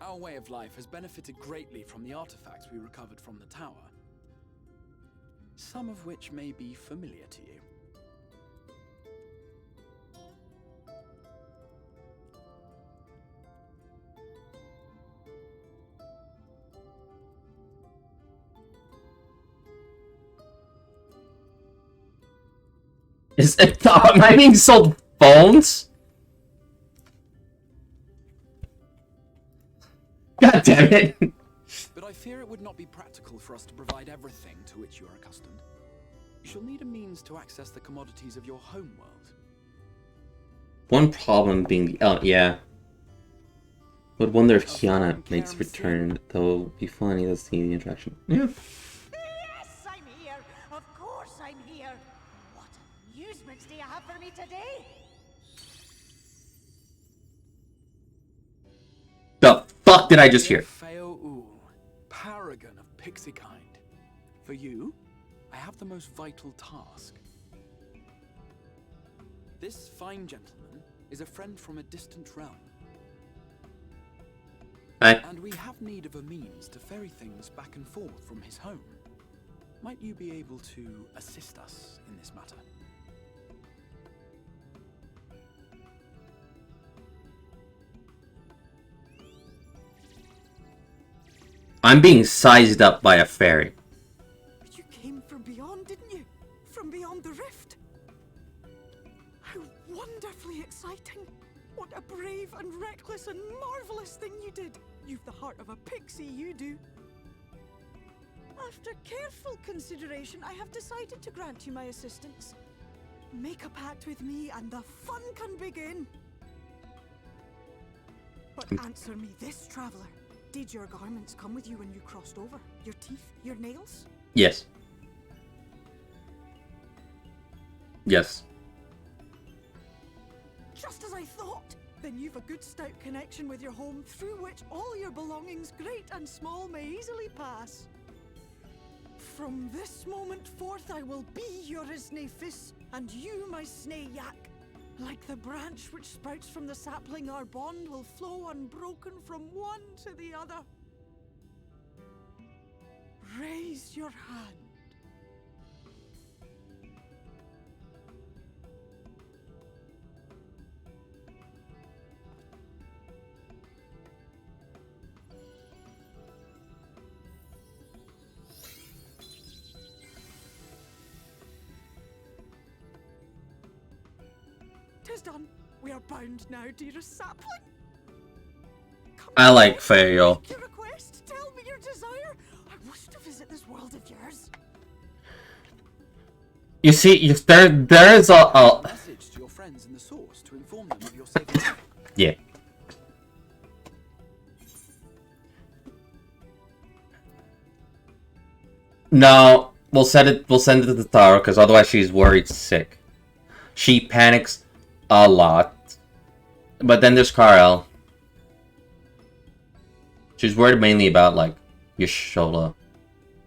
Our way of life has benefited greatly from the artifacts we recovered from the tower, some of which may be familiar to you. Am I being sold phones? God damn it. But I fear it would not be practical for us to provide everything to which you are accustomed. You shall need a means to access the commodities of your home world. One problem being the yeah. Would wonder if Kiana makes a return, though it would be funny to see the interaction. Yeah. Yes, I'm here. Of course I'm here. What amusements do you have for me today? The fuck did I just hear? Paragon of pixie kind. For you, I have the most vital task. This fine gentleman is a friend from a distant realm. And we have need of a means to ferry things back and forth from his home. Might you be able to assist us in this matter? I'm being sized up by a fairy. You came from beyond, didn't you? From beyond the rift. How wonderfully exciting. What a brave and reckless and marvelous thing you did. You've the heart of a pixie, you do. After careful consideration, I have decided to grant you my assistance. Make a pact with me and the fun can begin. But answer me this, traveler. Did your garments come with you when you crossed over? Your teeth? Your nails? Yes. Yes. Just as I thought! Then you've a good stout connection with your home through which all your belongings, great and small, may easily pass. From this moment forth I will be your Isne Fis, and you my Sne Yak. Like the branch which sprouts from the sapling, our bond will flow unbroken from one to the other. Raise your hand. Tis done. We are bound now, dearest sapling. Come I like fail. Your request. Tell me your desire. I wish to visit this world of yours. You see, there's a message to your friends in the source to inform them of your safety. Yeah. No, we'll send it to the tower because otherwise she's worried sick. She panics a lot. But then there's Karel. She's worried mainly about like Yashola.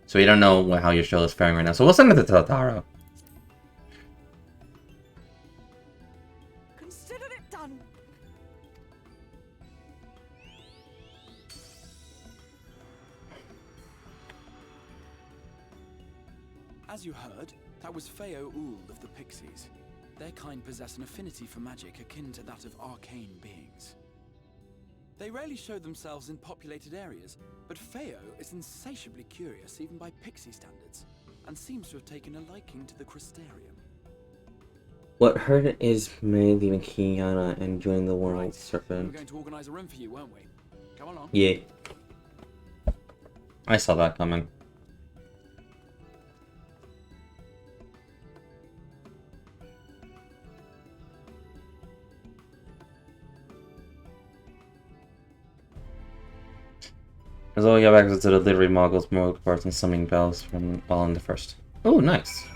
So we don't know how Yashola's faring right now. So we'll send it to Totaro. Consider it done. As you heard, that was Feo Uld of the Pixies. Their kind possess an affinity for magic akin to that of arcane beings. They rarely show themselves in populated areas, but Feo is insatiably curious even by Pixie standards, and seems to have taken a liking to the Crystarium. What hurt is May leaving Kiana and joining the World We were Serpent. going to organize a room for you, weren't we? Come along. Yeah. I saw that coming. As well, you have access to the delivery modules, more parts, and summoning bells from all in the first. Oh, nice.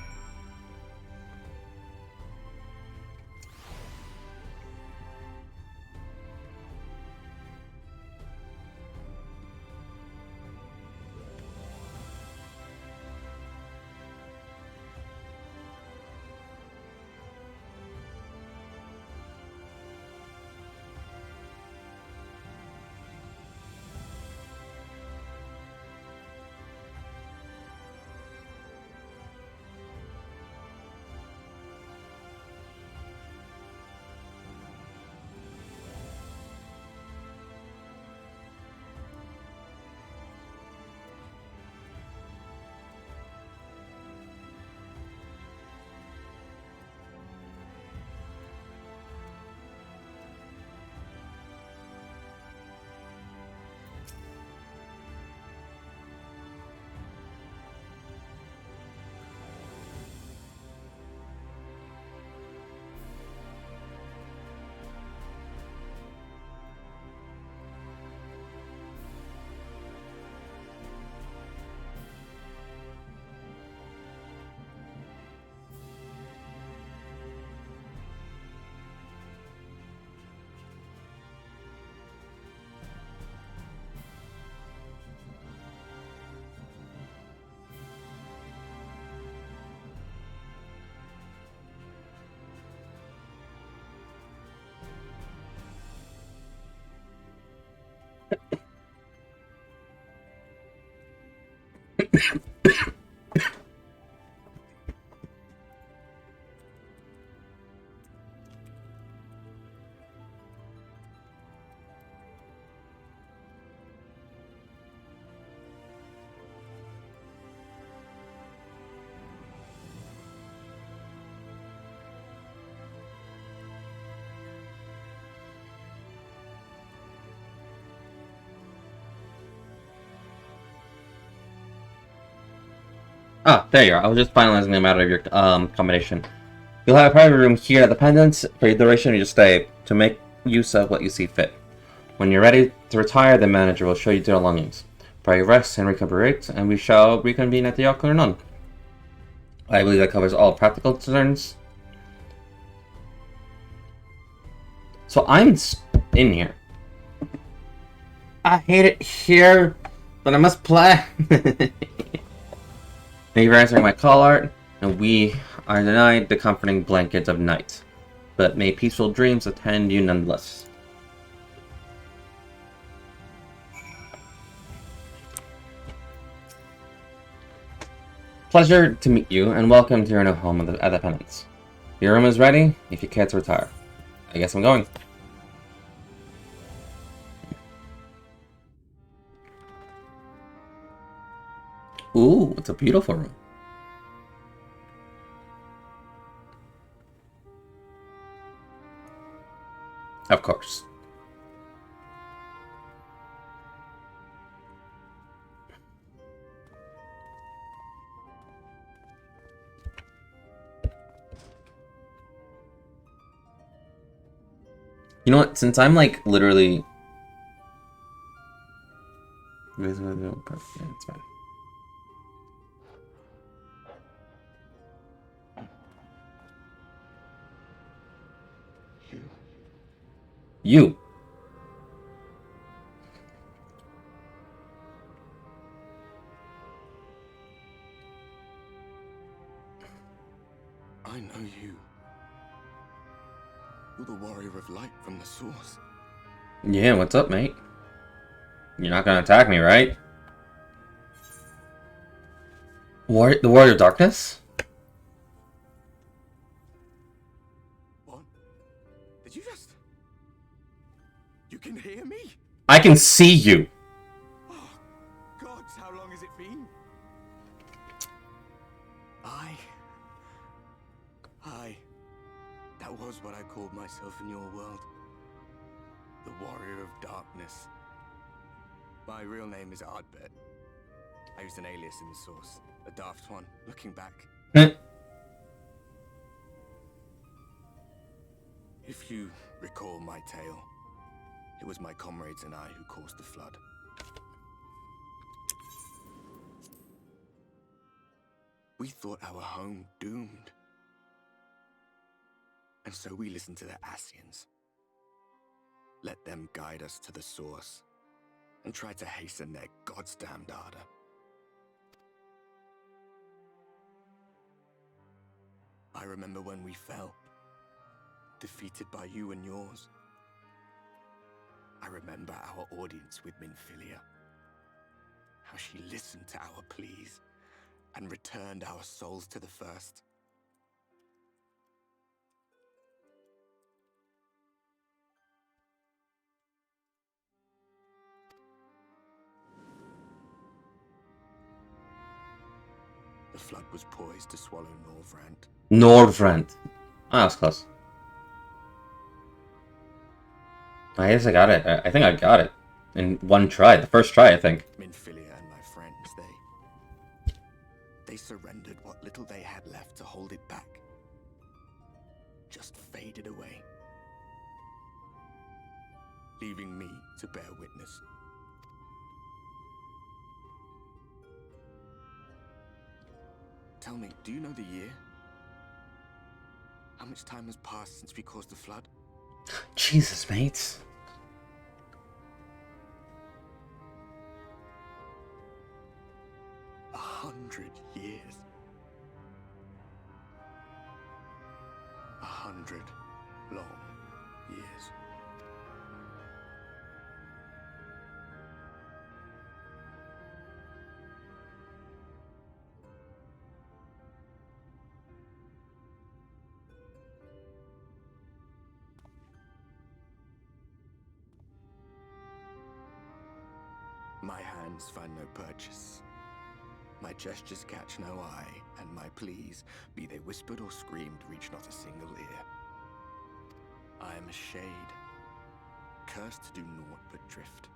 Ah, there you are. I was just finalizing the matter of your combination. You'll have a private room here at the Pendants for the duration of your stay to make use of what you see fit. When you're ready to retire, the manager will show you to your belongings. Pray you rest and recuperate, and we shall reconvene at the Ocular Nun. I believe that covers all practical concerns. So I'm in here. I hate it here, but I must play. Thank you for answering my call, Art, and we are denied the comforting blanket of night. But may peaceful dreams attend you nonetheless. Pleasure to meet you, and welcome to your new home at the Pendants. Your room is ready, if you care to retire. I guess I'm going. Ooh, it's a beautiful room. Of course. You know what? Since I'm like literally... Yeah, it's fine. You. I know you. You're the warrior of light from the source. Yeah, what's up, mate? You're not gonna attack me, right? The Warrior of Darkness? What? Did you just... You can hear me? I can see you. Oh, gods, how long has it been? That was what I called myself in your world. The Warrior of Darkness. My real name is Ardbert. I used an alias in the source. A daft one, looking back. If you recall my tale, it was my comrades and I who caused the flood. We thought our home doomed. And so we listened to the Ascians. Let them guide us to the source and try to hasten their goddamned ardor. I remember when we fell, defeated by you and yours. I remember our audience with Minfilia, how she listened to our pleas and returned our souls to the First. The flood was poised to swallow Norvrant. Norvrant. Ah, that's close. I guess I got it. I think I got it. In one try. The first try, I think. Minfilia and my friends, they surrendered what little they had left to hold it back. Just faded away. Leaving me to bear witness. Tell me, do you know the year? How much time has passed since we caused the flood? Jesus, mates. A 100 years. 100 long years. My hands find no purchase. My gestures catch no eye, and my pleas, be they whispered or screamed, reach not a single ear. I am a shade, cursed to do naught but drift.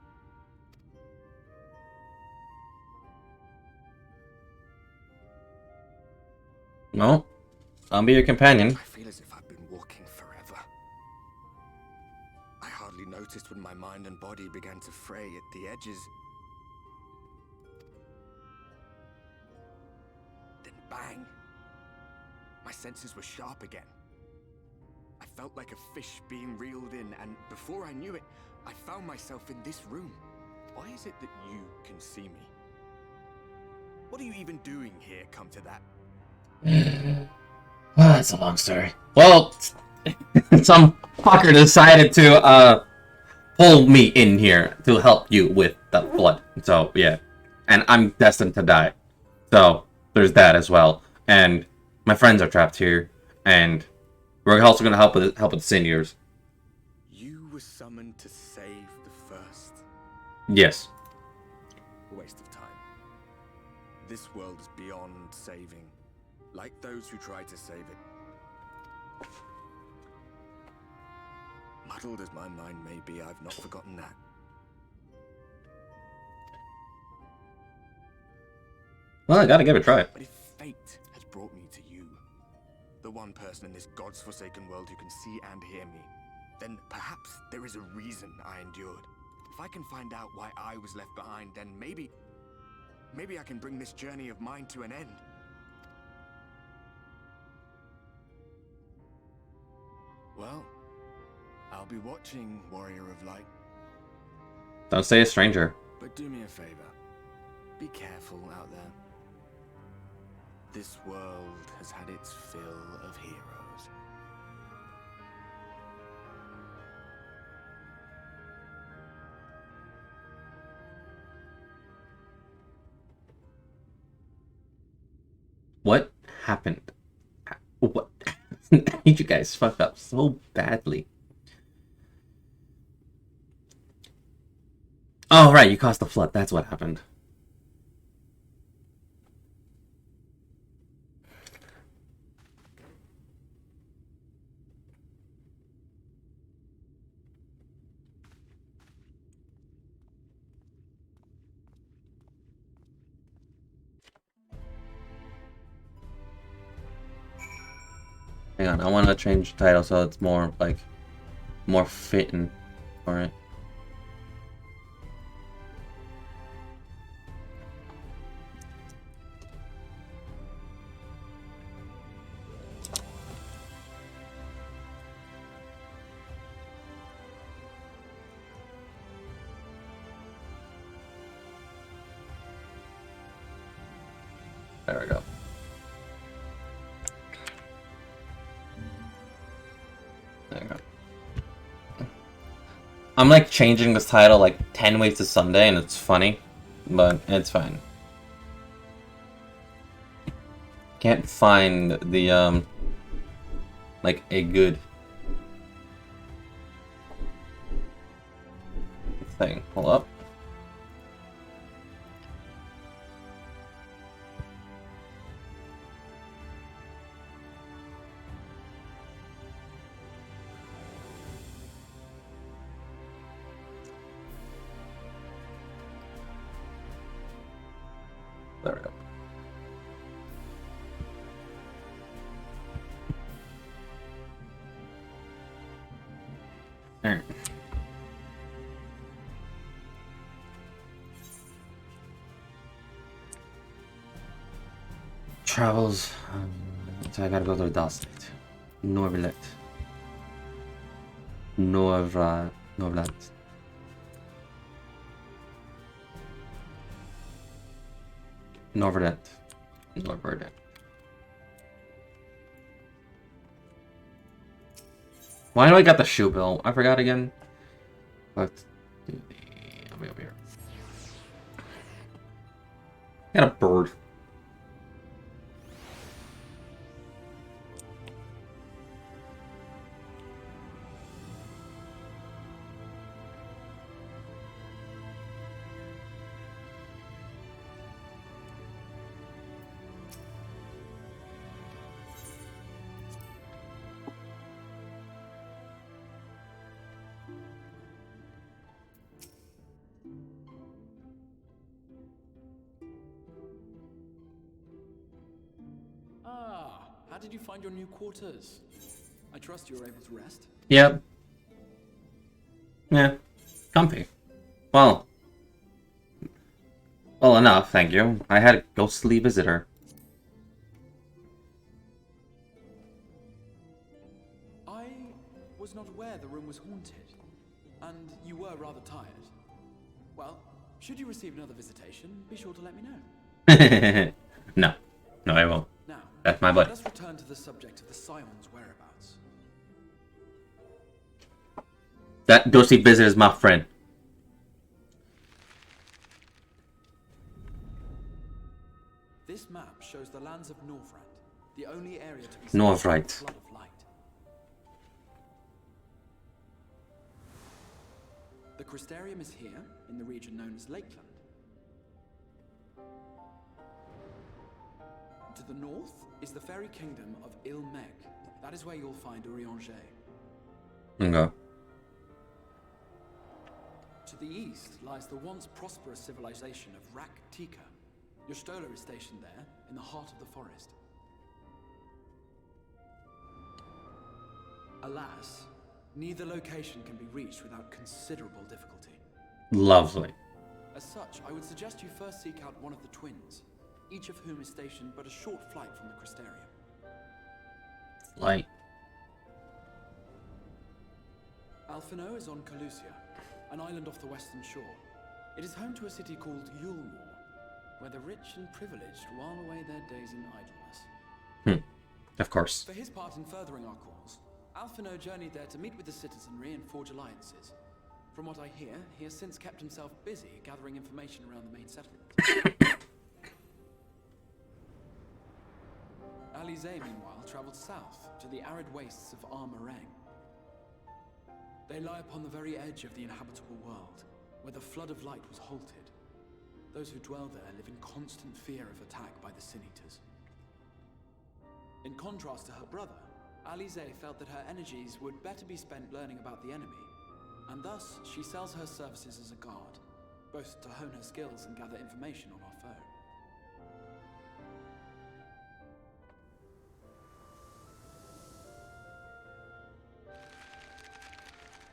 No, I'll be your companion. I feel as if I've been walking forever. I hardly noticed when my mind and body began to fray at the edges. Then bang! My senses were sharp again. I felt like a fish being reeled in, and before I knew it, I found myself in this room. Why is it that you can see me? What are you even doing here, come to that? Well, that's a long story. Well, some fucker decided to pull me in here to help you with the flood. So yeah, and I'm destined to die. So there's that as well. And my friends are trapped here, and we're also gonna help with the seniors. You were summoned to save the First. Yes. A waste of time. This world is beyond saving. Like those who tried to save it. Muddled as my mind may be, I've not forgotten that. Well, I gotta give it a try. But if fate has brought me to you, the one person in this God's forsaken world who can see and hear me, then perhaps there is a reason I endured. If I can find out why I was left behind, then maybe I can bring this journey of mine to an end. Well, I'll be watching, Warrior of Light. Don't say a stranger. But do me a favor. Be careful out there. This world has had its fill of heroes. happened? What? You guys fucked up so badly. Oh, right, you caused the flood. That's what happened. Hang on, I want to change the title so it's more, like, more fitting for it. There we go. There we go. I'm like changing this title like 10 ways to Sunday and it's funny, but it's fine. Can't find the like a good thing. Hold up. There we go. Alright. Travels. So I gotta go to the Dal State. Norvilet. Norvland. Norverdent. Norverdent. Why do I got the shoe bill? I forgot again. Let's do the... I'll be over here. Got a bird. How did you find your new quarters? I trust you were able to rest? Yep. Yeah. Comfy. Well enough, thank you. I had a ghostly visitor. I was not aware the room was haunted, and you were rather tired. Well, should you receive another visitation, be sure to let me know. No. No, I won't. Now, that's my buddy. Let us return to the subject of the Scion's whereabouts. That ghostly visitor is my friend. This map shows the lands of Norvrand, the only area to be Norvrand. flood of light. The Crystarium is here, in the region known as Lakeland. To the north is the fairy kingdom of Il-Meg. That is where you'll find Urianger. Okay. To the east lies the once prosperous civilization of Rak-Tika. Your Stola is stationed there, in the heart of the forest. Alas, neither location can be reached without considerable difficulty. Lovely. As such, I would suggest you first seek out one of the twins, each of whom is stationed but a short flight from the Crystarium. Light. Alphino is on Calusia, an island off the western shore. It is home to a city called Yulmore, where the rich and privileged while away their days in idleness. Of course. For his part in furthering our cause, Alphino journeyed there to meet with the citizenry and forge alliances. From what I hear, he has since kept himself busy gathering information around the main settlement. Alize, meanwhile, traveled south to the arid wastes of Armorang. They lie upon the very edge of the inhabitable world, where the flood of light was halted. Those who dwell there live in constant fear of attack by the Sin Eaters. In contrast to her brother, Alize felt that her energies would better be spent learning about the enemy, and thus she sells her services as a guard, both to hone her skills and gather information on our foe.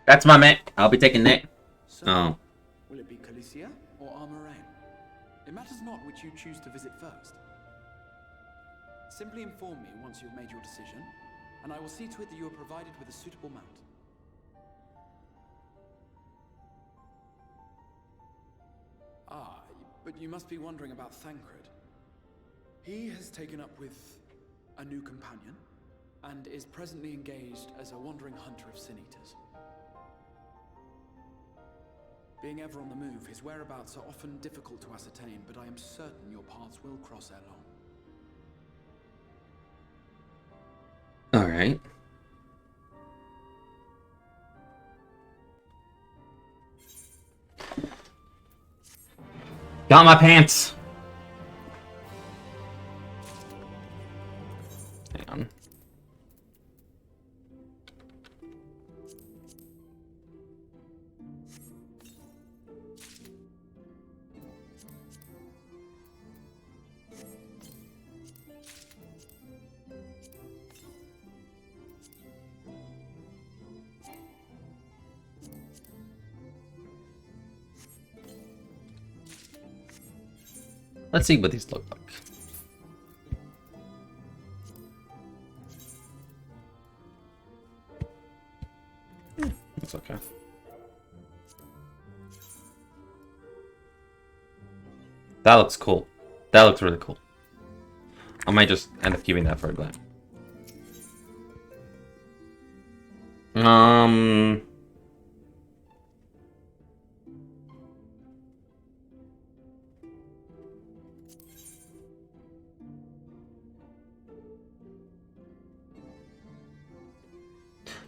That's my man. I'll be taking that. So, Oh. will it be Calicia or Armorang? It matters not which you choose to visit first. Simply inform me once you have made your decision, and I will see to it that you are provided with a suitable mount. Ah, but you must be wondering about Thancred. He has taken up with a new companion, and is presently engaged as a wandering hunter of Sin Eaters. Being ever on the move, his whereabouts are often difficult to ascertain, but I am certain your paths will cross ere long. Alright. Got my pants! Hang on. Let's see what these look like. It's okay. That looks cool. That looks really cool. I might just end up keeping that for a glance.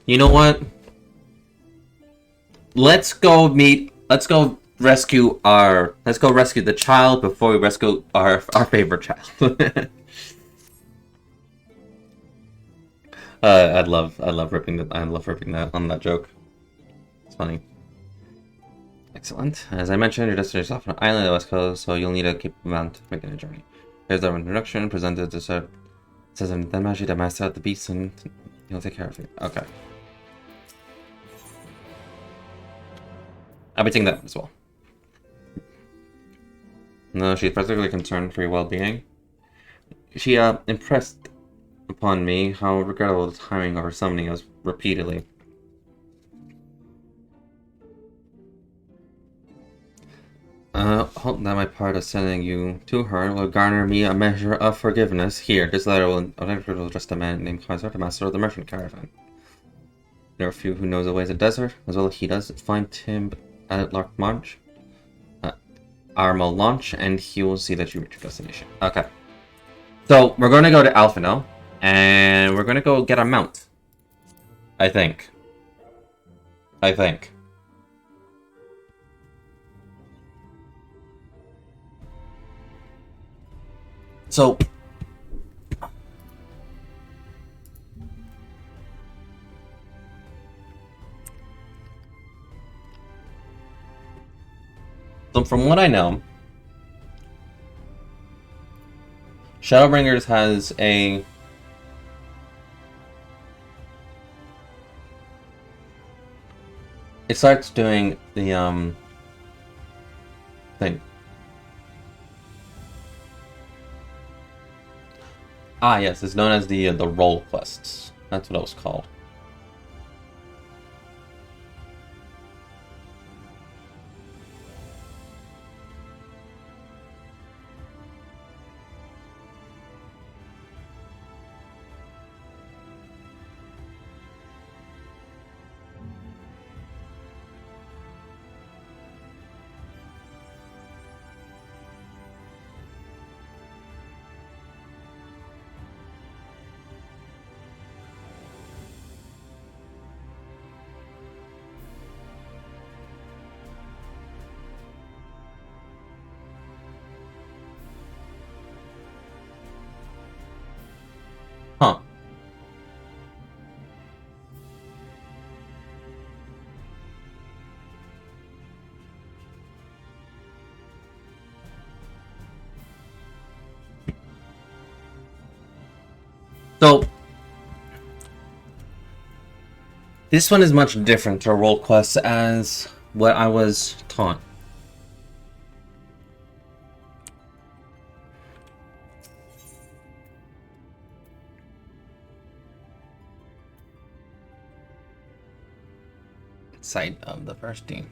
You know what? Let's go rescue the child before we rescue our favorite child. I love ripping that on that joke. It's funny. Excellent. As I mentioned, you're destined yourself on an island on the west coast, so you'll need to keep around making a journey. Here's our introduction. Presented to Sir. It says I'm the magic that master out the beast, and he'll take care of it. Okay. I'll be taking that as well. No, she's particularly concerned for your well-being. She impressed upon me how regrettable the timing of her summoning us repeatedly. Hope that my part of sending you to her will garner me a measure of forgiveness. Here, this letter will address a man named Kaiser, the master of the merchant caravan. There are few who know the ways of the desert, as well as he does. Find him at Armo launch, and he will see that you reach your destination. Okay. So, we're going to go to Alphino, and we're going to go get our mount. I think. So... So from what I know, Shadowbringers has a it starts doing the thing. Ah yes, it's known as the role quests. That's what it was called. So, this one is much different to role quests as what I was taught. Site of the first team.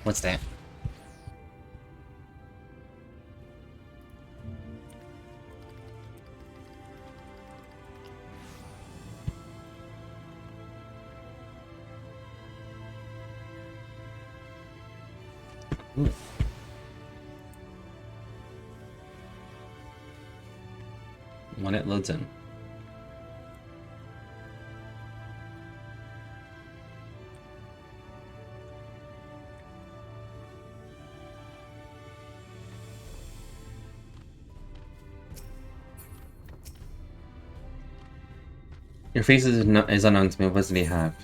What's that? Ooh. When it loads in. Your face is unknown to me. What does he have?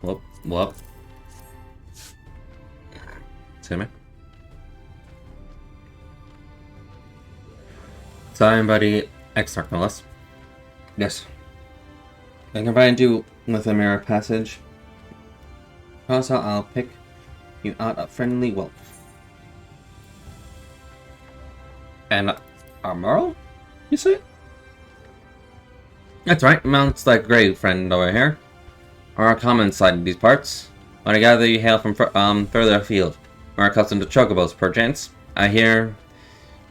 Whoop, whoop. See me? Sorry, buddy. Exarch, no less. Yes. I can provide you with a mirror passage. Also, I'll pick you out a friendly wolf. And a merle? You say? That's right, Mount's that great friend over here. Are a common sight in these parts. But I gather you hail from further afield. Are accustomed to chocobos, perchance. I hear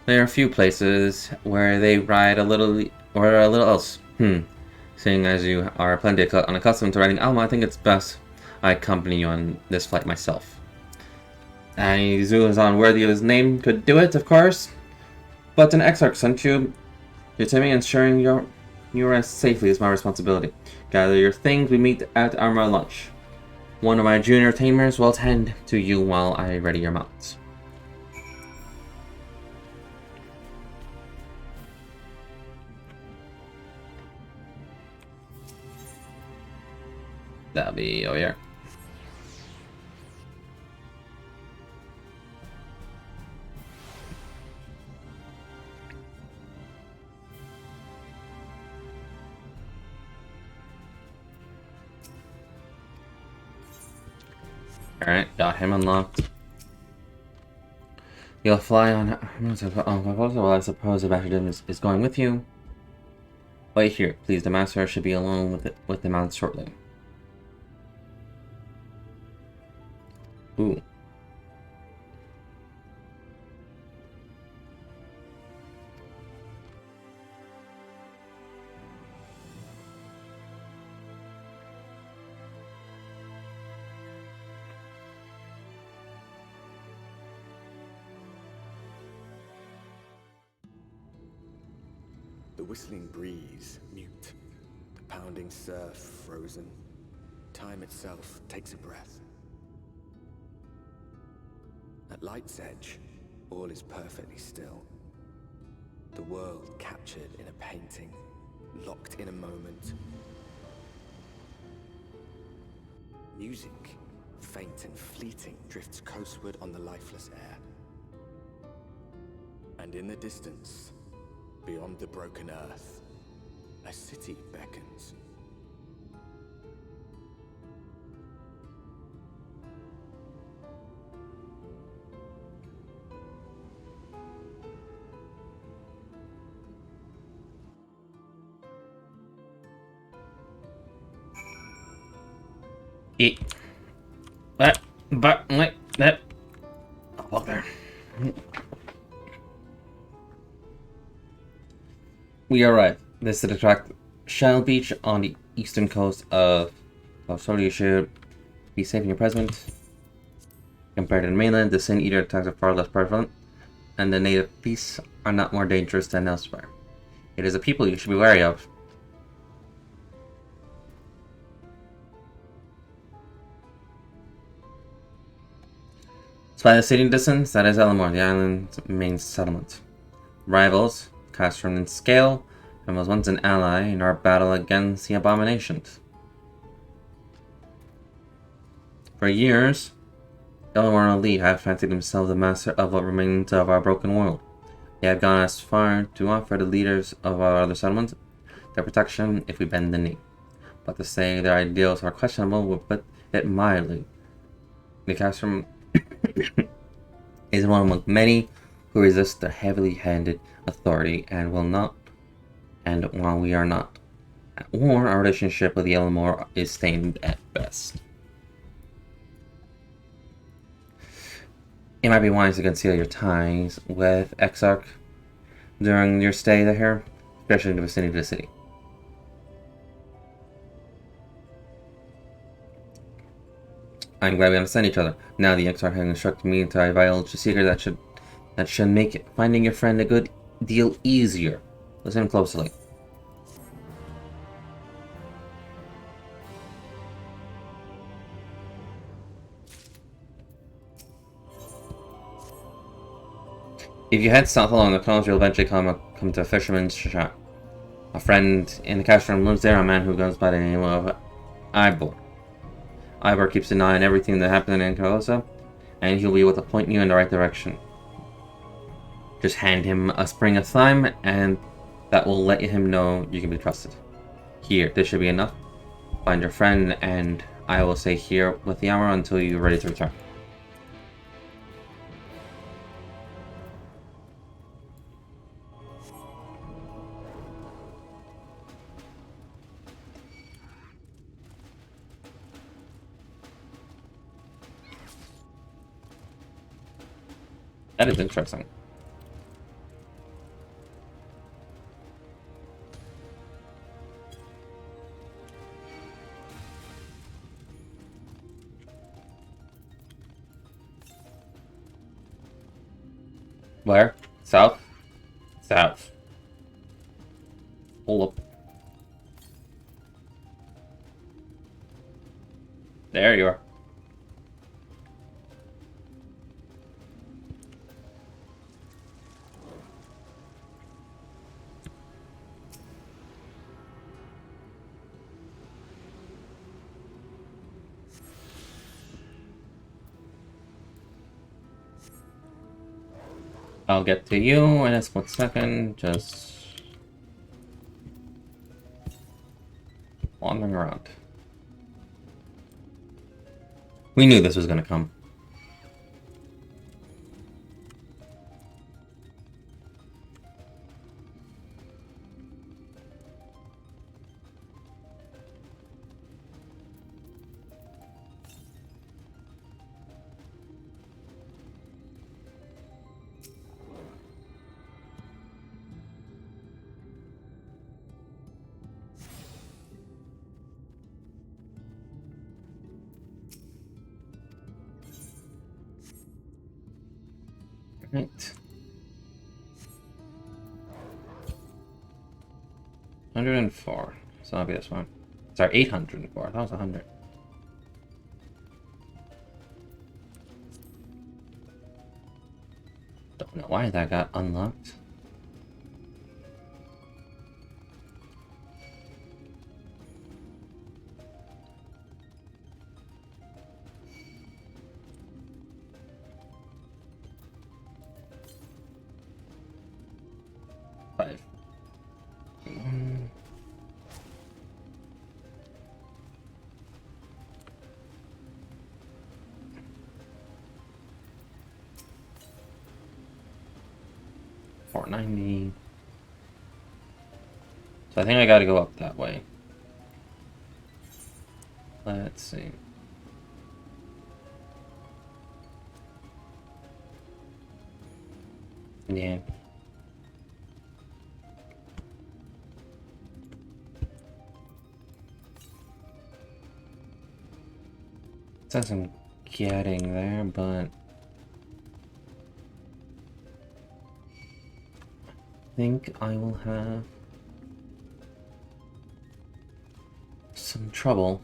there are a few places where they ride a little else. Seeing as you are plenty unaccustomed to riding Alma, I think it's best I accompany you on this flight myself. A Zulazan worthy of his name could do it, of course. But an Exarch sent you. You're to me, ensuring you rest safely is my responsibility. Gather your things, we meet at our lunch. One of my junior tamers will attend to you while I ready your mounts. That'll be over here. Alright, got him unlocked. You'll fly on proposal. Well, I suppose the Bashadin is going with you. Wait here, please. The master should be alone with the mount shortly. Ooh. The whistling breeze, mute. The pounding surf, frozen. Time itself takes a breath. At light's edge, all is perfectly still. The world captured in a painting, locked in a moment. Music, faint and fleeting, drifts coastward on the lifeless air. And in the distance, beyond the broken earth, a city beckons. That. Oh, there. We arrive. This is the track Shell Beach on the eastern coast of Australia. You should be safe in your present. Compared to the mainland, the Sin Eater attacks are far less prevalent, and the native beasts are not more dangerous than elsewhere. It is a people you should be wary of. By the city distance, that is Elamore, the island's main settlement. Rivals, Castron and Scale, and was once an ally in our battle against the abominations. For years, Elamore and Elite have fancied themselves the master of what remains of our broken world. They have gone as far to offer the leaders of our other settlements their protection if we bend the knee. But to say their ideals are questionable would put it mildly. The Castrum is one among many who resist the heavily handed authority and will not, and while we are not at war, our relationship with the Elmore is stained at best. It might be wise to conceal your ties with Exarch during your stay here, especially in the vicinity of the city. I'm glad we understand each other. Now the Exarch has instructed me to divulge a secret that should make finding your friend a good deal easier. Listen closely. If you head south along the coast, you'll eventually come to a fisherman's shack. A friend in the castrum lives there, a man who goes by the name of Ivor. Ivor keeps an eye on everything that happens in Carlosa, and he'll be able to point you in the right direction. Just hand him a spring of thyme, and that will let him know you can be trusted. Here, this should be enough. Find your friend, and I will stay here with the armor until you're ready to return. That is interesting. Where? South? South. Hold up. There you are. I'll get to you in a split second, just wandering around. We knew this was gonna come. Right. 104. So that'll be this one. Sorry, 804. That was 100. Don't know why that got unlocked. Five. $490. So I think I gotta go up that way. Let's see. Yeah. Says I'm getting there, but I think I will have some trouble.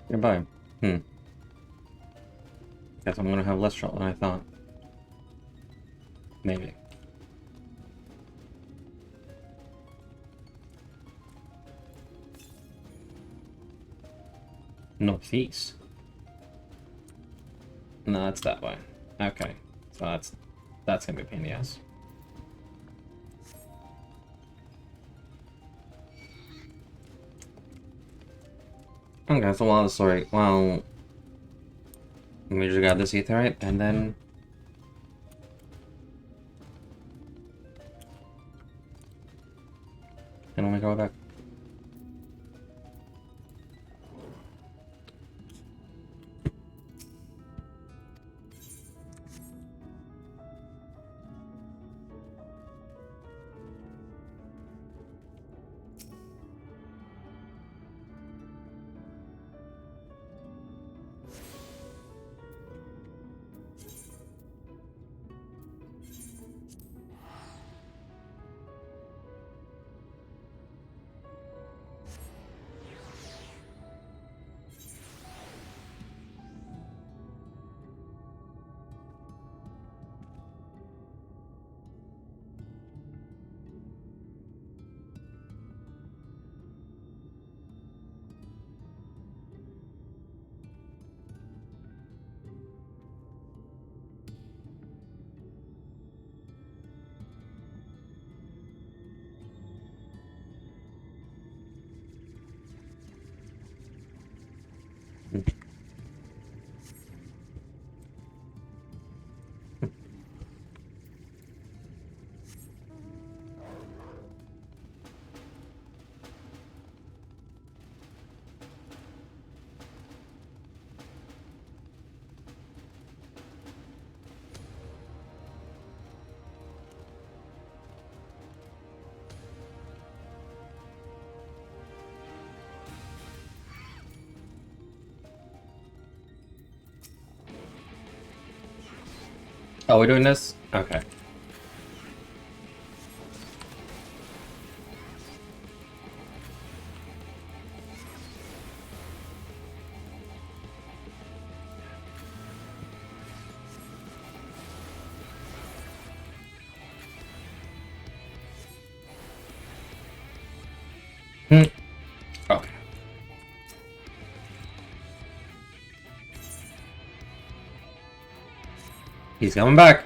Nearby. Guess I'm gonna have less trouble than I thought. Maybe. Northeast. No, that's that way. Okay. So that's gonna be a pain in the ass. Okay, so while the story, well, we just got this etherite, and then we go back. Oh, we're doing this? Okay. Okay. He's coming back.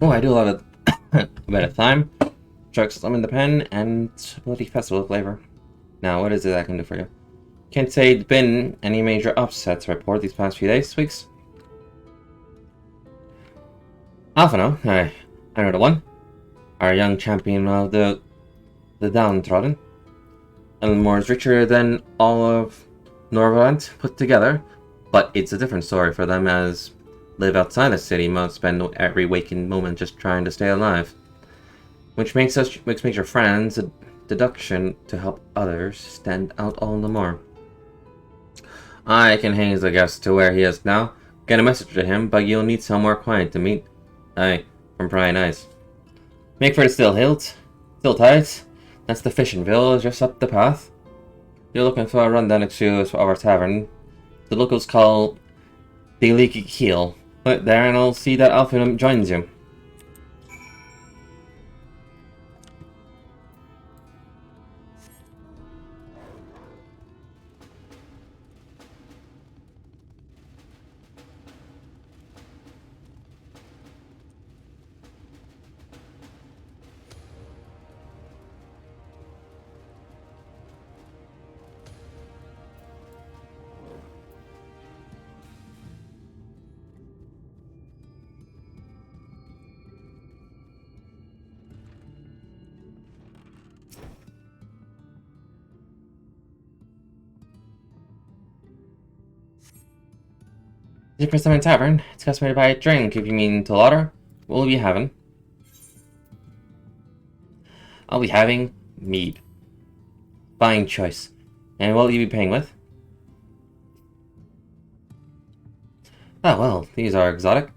Oh, I do love it. A bit of time, chuck some in the pen, and bloody festival flavor. Now, what is it I can do for you? Can't say it's been any major upsets to report these past few days, weeks. Alphano, I know the one. Our young champion of the downtrodden. Elmore is richer than all of Norvaland put together, but it's a different story for them as live outside the city must spend every waking moment just trying to stay alive. Which makes your friends a deduction to help others stand out all the more. I can haze a guess to where he is now, get a message to him, but you'll need somewhere quiet to meet. Aye, from prying eyes. Make for the Still Hills. Still Tides. That's the fishing village just up the path. You're looking for a rundown excuse of our tavern. The locals call the Leaky Keel. Look there and I'll see that Alpha joins you. The Persimmon Tavern. It's customary to buy a drink if you mean to order. What will you be having? I'll be having mead. Buying choice. And what will you be paying with? Oh, well, these are exotic.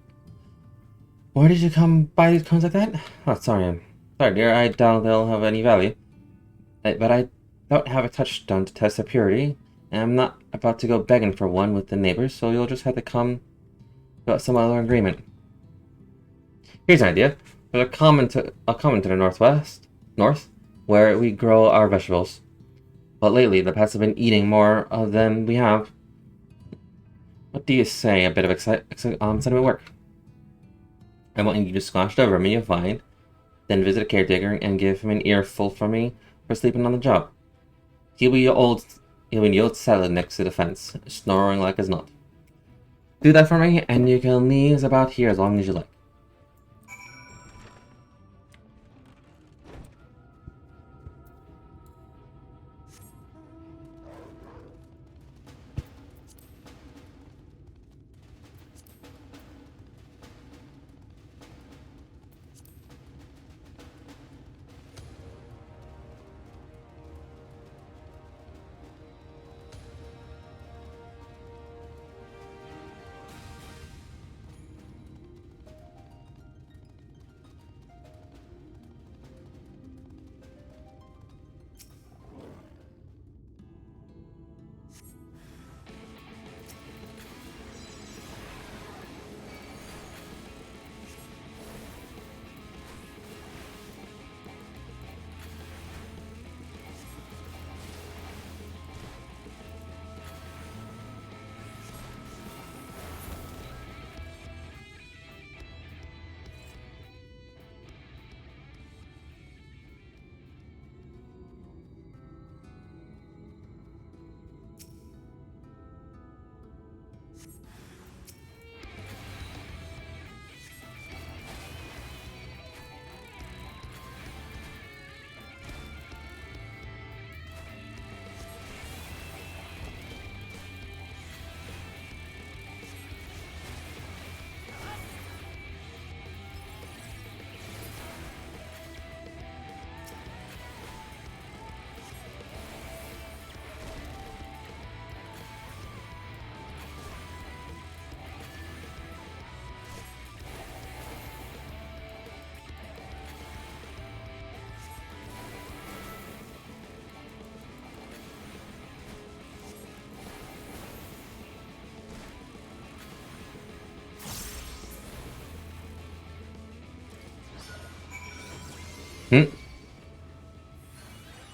Where did you come buy these coins like that? Oh, sorry, dear. I doubt they'll have any value. But I don't have a touchstone to test their purity, and I'm not about to go begging for one with the neighbors, so you'll just have to come about some other agreement. Here's an idea. There's a common to the north, where we grow our vegetables. But lately, the pets have been eating more of them we have. What do you say? A bit of sentiment work. I want you to squash over me, you'll find. Then visit a caretaker and give him an earful from me for sleeping on the job. He'll be the old salad next to the fence, snoring like as not. Do that for me, and you can leave about here as long as you like.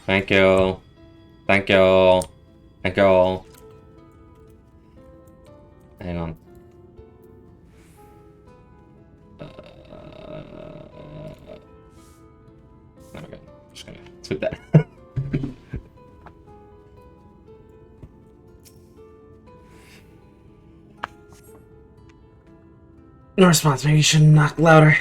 Thank you. Thank you. Thank you. Hang on. Okay, just gonna sweep that. No response. Maybe you should knock louder.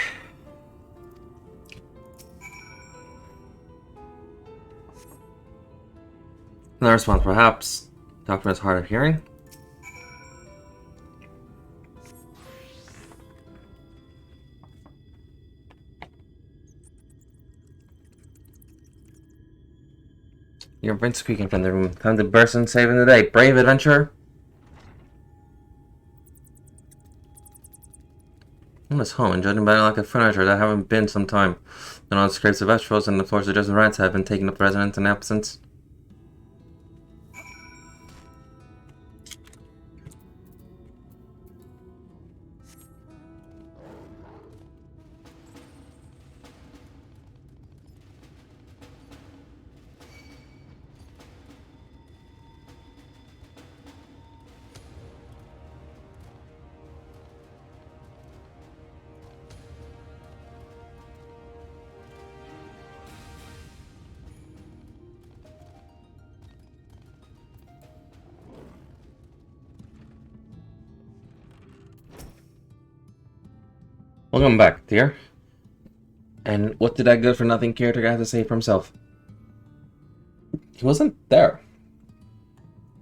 No response, perhaps. Doctor is hard of hearing. Your Prince speaking from the room. Time to burst and saving the day. Brave adventurer. I'm just home, judging by lack of furniture that haven't been some time. The non-scrapes of vegetables and the floors of just rats have been taking up residence in absence. Welcome back, dear. And what did that good-for-nothing caretaker have to say for himself? He wasn't there.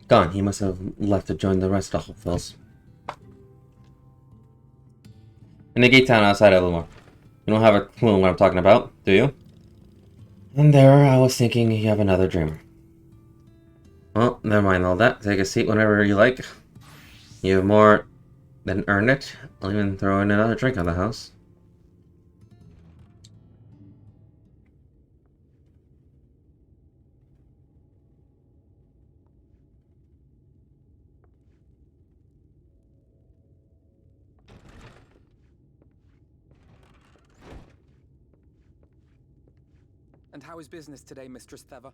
Gone. He must have left to join the rest of the Hopefills. In the gate town outside Elmore. You don't have a clue what I'm talking about, do you? And there I was thinking you have another dreamer. Well, never mind all that. Take a seat whenever you like. You have more than earned it. I'll even throw in another drink on the house. And how is business today, Mistress Theva?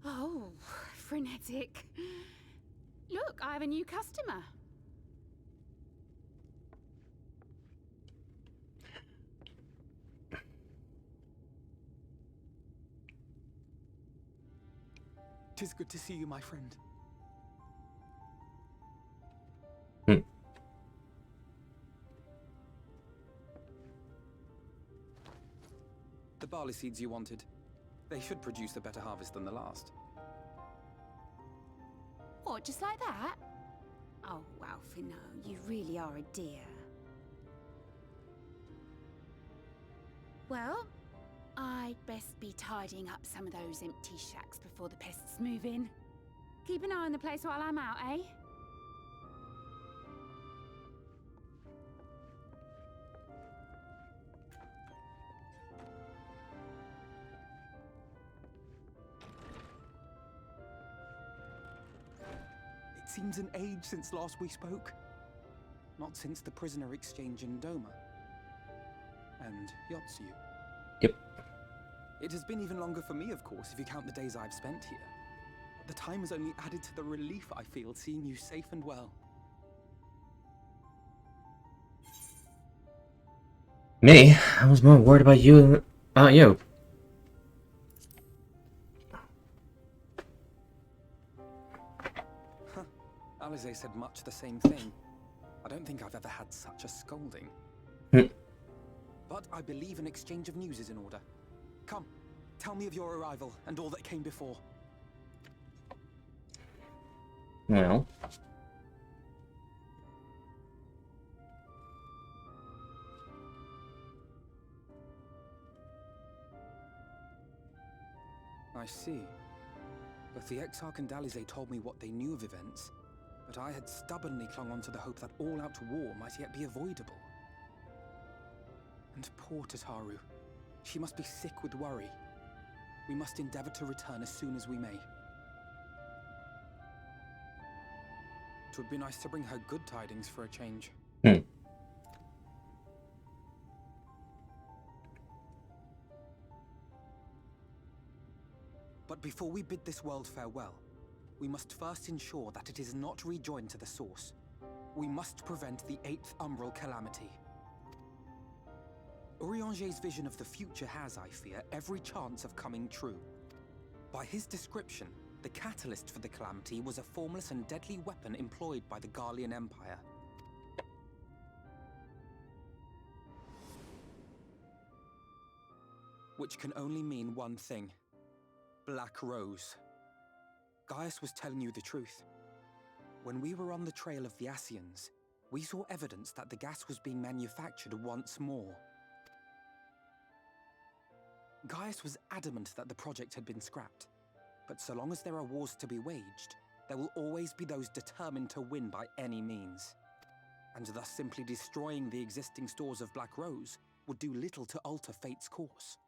Oh, frenetic. Look, I have a new customer. Tis good to see you, my friend. The barley seeds you wanted. They should produce a better harvest than the last. What, just like that? Oh, well, Fino, you really are a dear. Well, I'd best be tidying up some of those empty shacks before the pests move in. Keep an eye on the place while I'm out, eh? It seems an age since last we spoke. Not since the prisoner exchange in Doma. And Yotsu. Yep. It has been even longer for me, of course, if you count the days I've spent here. But the time has only added to the relief I feel seeing you safe and well. Me? I was more worried about you than about you. Alize said much the same thing. I don't think I've ever had such a scolding. But I believe an exchange of news is in order. Come, tell me of your arrival and all that came before. Well. I see. Both the Exarch and Alize told me what they knew of events, but I had stubbornly clung on to the hope that all-out war might yet be avoidable. And poor Tataru. She must be sick with worry. We must endeavor to return as soon as we may. It would be nice to bring her good tidings for a change. But before we bid this world farewell, we must first ensure that it is not rejoined to the source. We must prevent the 8th Umbral calamity. Urianger's vision of the future has, I fear, every chance of coming true. By his description, the catalyst for the calamity was a formless and deadly weapon employed by the Garlean Empire. Which can only mean one thing. Black Rose. Gaius was telling you the truth. When we were on the trail of the Ascians, we saw evidence that the gas was being manufactured once more. Gaius was adamant that the project had been scrapped. But so long as there are wars to be waged, there will always be those determined to win by any means. And thus simply destroying the existing stores of Black Rose would do little to alter fate's course.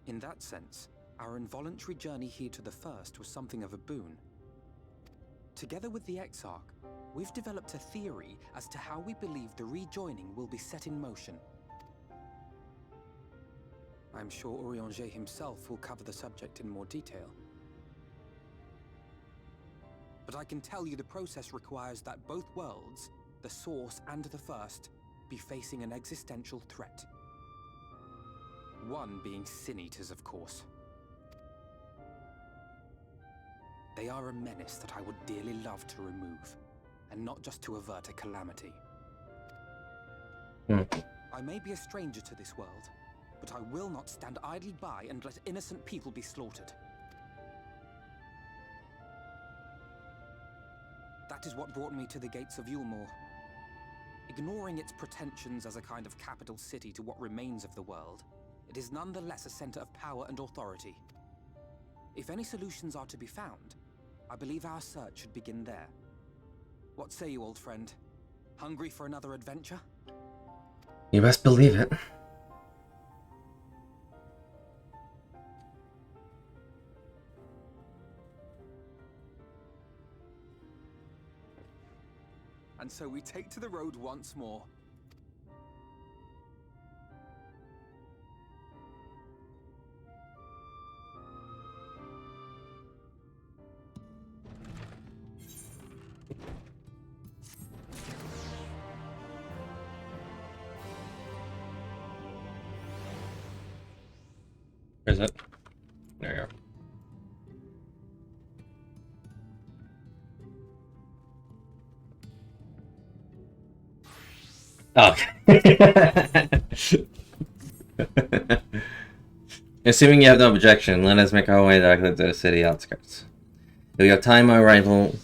In that sense, our involuntary journey here to the First was something of a boon. Together with the Exarch, we've developed a theory as to how we believe the rejoining will be set in motion. I'm sure Urianger himself will cover the subject in more detail. But I can tell you the process requires that both worlds, the Source and the First, be facing an existential threat. One being Sin Eaters, of course. They are a menace that I would dearly love to remove, and not just to avert a calamity. I may be a stranger to this world, but I will not stand idly by and let innocent people be slaughtered. That is what brought me to the gates of Yulmore. Ignoring its pretensions as a kind of capital city to what remains of the world, it is nonetheless a center of power and authority. If any solutions are to be found, I believe our search should begin there. What say you, old friend? Hungry for another adventure? You best believe it. And so we take to the road once more. Where's it? There you go. Okay. Assuming you have no objection, let us make our way directly to the city outskirts. If we have time, our arrival,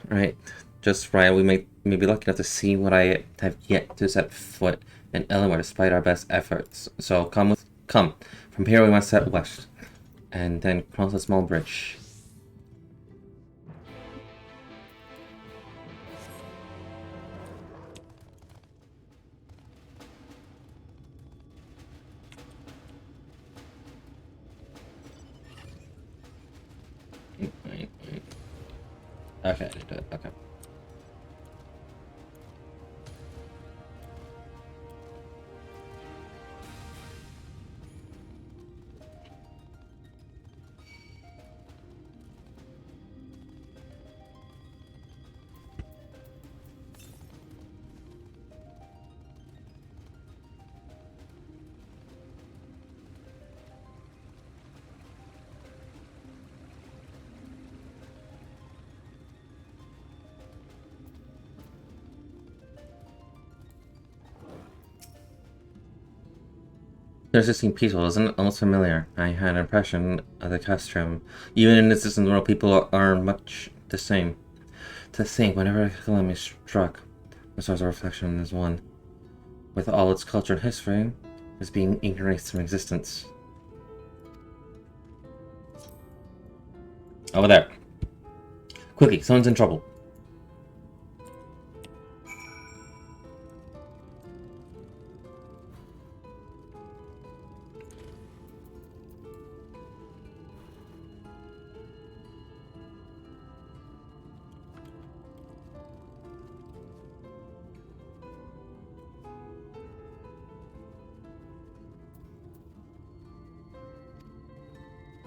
right, just right, we may be lucky enough to see what I have yet to set foot in Eleanor despite our best efforts. So come. From here we must set west, and then cross a small bridge. Okay, I did it. Okay. This just seemed peaceful, doesn't it? Almost familiar. I had an impression of the castrum. Even in this distant world, people are much the same. To think, whenever a calamity struck, the source of reflection is one, with all its culture and history, is being erased from existence. Over there. Quickly, someone's in trouble.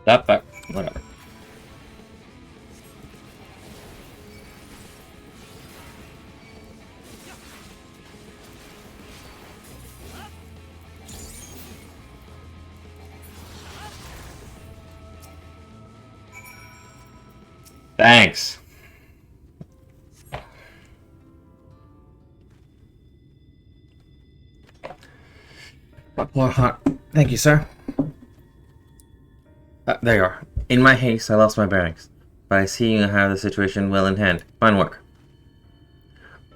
That back, whatever. Thanks. Poor heart. Thank you, sir. There you are. In my haste, I lost my bearings, but I see you have the situation well in hand. Fine work.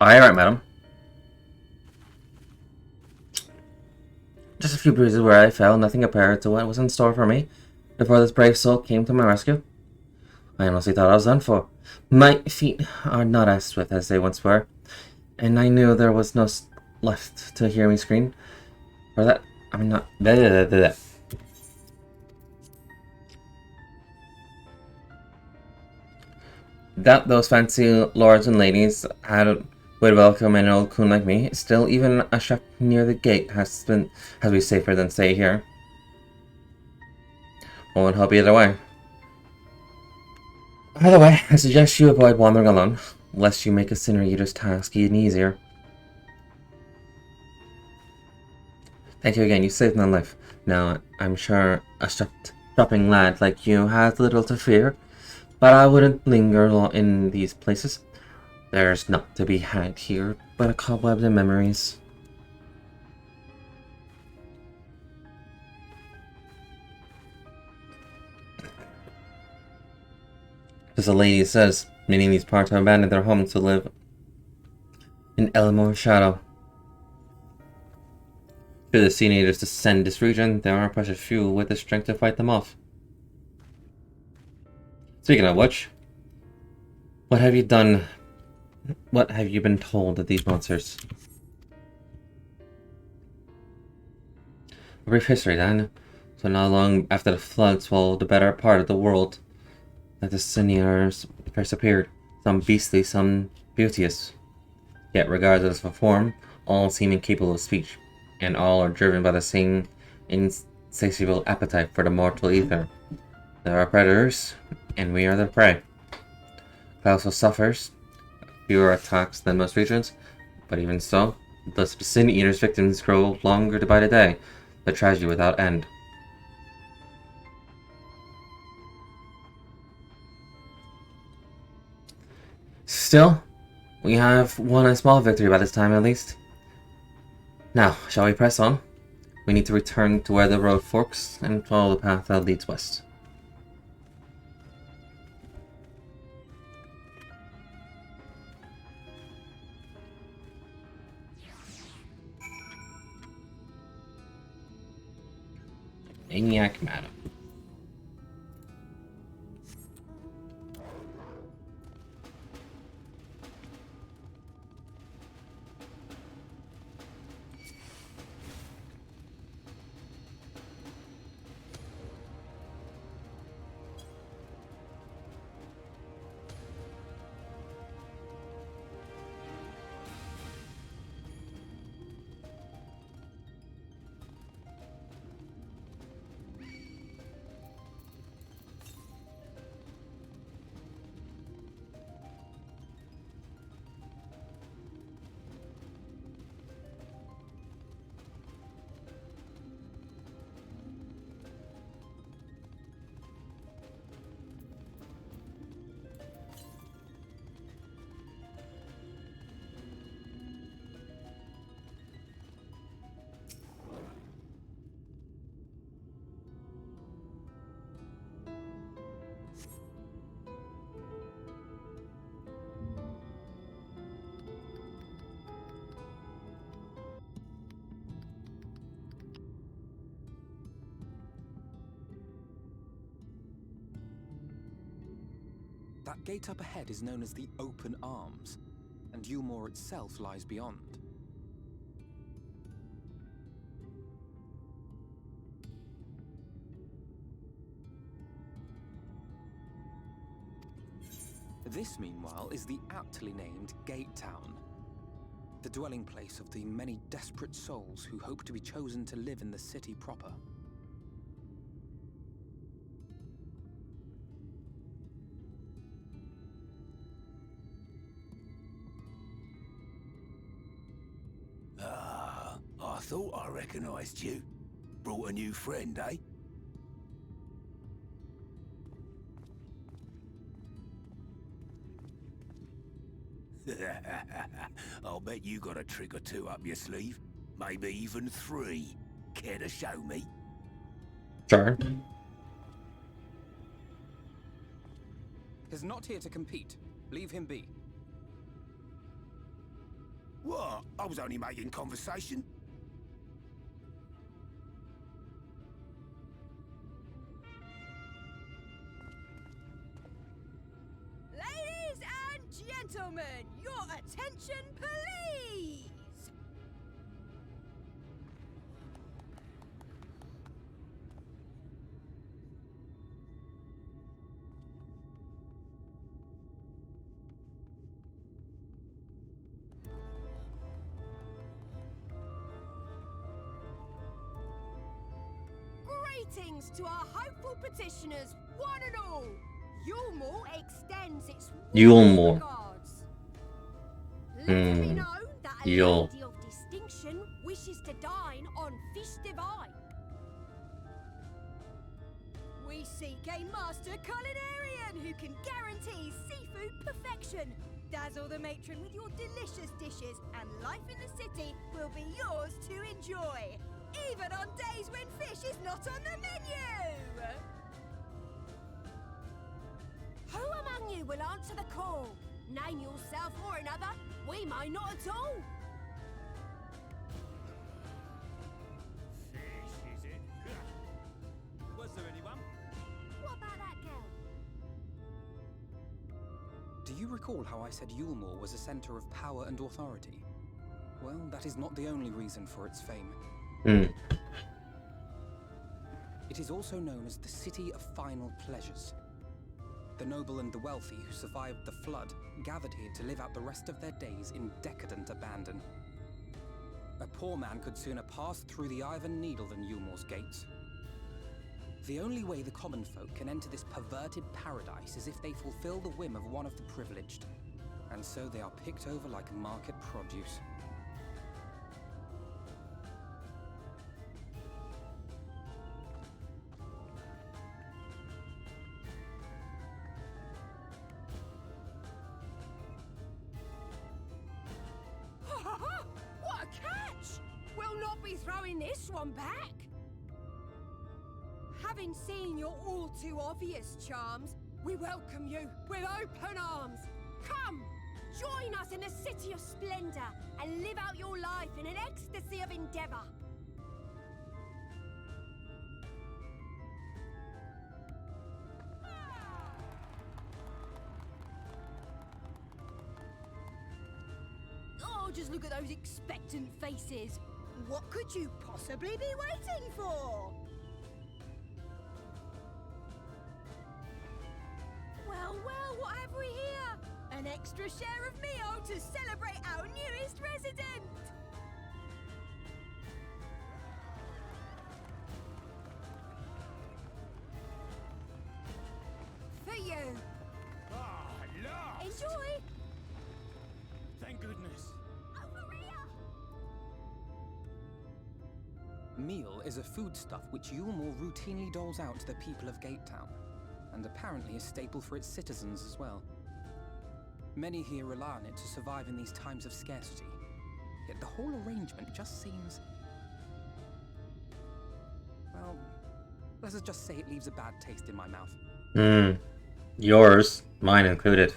Aye, right, madam. Just a few bruises where I fell, nothing compared to what was in store for me before this brave soul came to my rescue. I honestly thought I was done for. My feet are not as swift as they once were, and I knew there was no left to hear me scream. For that, I'm not. That those fancy lords and ladies would welcome an old coon like me. Still, even a shack near the gate has to be safer than stay here. Won't help either way. Either way, I suggest you avoid wandering alone, lest you make a Sinner Eater's task even easier. Thank you again, you saved my life. Now, I'm sure a strapping lad like you has little to fear, but I wouldn't linger in these places. There's naught to be had here but a cobweb and memories. As the lady says, many in these parts have abandoned their homes to live in Elmore's shadow. Should the sea natives descend this region, there are precious few with the strength to fight them off. Speaking of which, what have you done? What have you been told of these monsters? A brief history then. So not long after the flood swallowed the better part of the world, that the seniors first appeared, some beastly, some beauteous. Yet regardless of form, all seem incapable of speech, and all are driven by the same insatiable appetite for the mortal ether. There are predators, and we are the prey. Klaus suffers fewer attacks than most regions, but even so, the Sin Eater's victims grow longer by the day, the tragedy without end. Still, we have won a small victory by this time at least. Now, shall we press on? We need to return to where the road forks and follow the path that leads west. Maniac Madam. That gate up ahead is known as the Open Arms, and Yulmore itself lies beyond. This, meanwhile, is the aptly named Gate Town, the dwelling place of the many desperate souls who hope to be chosen to live in the city proper. I thought I recognized you. Brought a new friend, eh? I'll bet you got a trick or two up your sleeve. Maybe even 3. Care to show me? Sure. He's not here to compete. Leave him be. What? I was only making conversation. Ladies and gentlemen, your attention, please! Greetings to our hopeful petitioners, one and all. Yulmore extends its Yulmore. regards. Let it be known that a Yul. lady of distinction wishes to dine on fish divine. We seek a master culinarian who can guarantee seafood perfection. Dazzle the matron with your delicious dishes, and life in the city will be yours to enjoy, even on days when fish is not on the menu. Who among you will answer the call? Name yourself or another. We might not at all. Fish, is it? Was there anyone? What about that girl? Do you recall how I said Yulmore was a center of power and authority? Well, that is not the only reason for its fame. It is also known as the City of Final Pleasures. The noble and the wealthy who survived the flood gathered here to live out the rest of their days in decadent abandon. A poor man could sooner pass through the Iron Needle than Yulmore's gates. The only way the common folk can enter this perverted paradise is if they fulfill the whim of one of the privileged. And so they are picked over like market produce. What a catch! We'll not be throwing this one back. Having seen your all too obvious charms, we welcome you with open arms. Come, join us in a city of splendor and live out your life in an ecstasy of endeavor. Oh, just look at those expectant faces. What could you possibly be waiting for? Well, what have we here? An extra share of meal to celebrate our newest resident! For you! Ah, last! Enjoy! Thank goodness. Meal is a foodstuff which Yulmore routinely doles out to the people of Gatetown, and apparently a staple for its citizens as well. Many here rely on it to survive in these times of scarcity, yet the whole arrangement just seems... well, let's just say it leaves a bad taste in my mouth. Yours, mine included.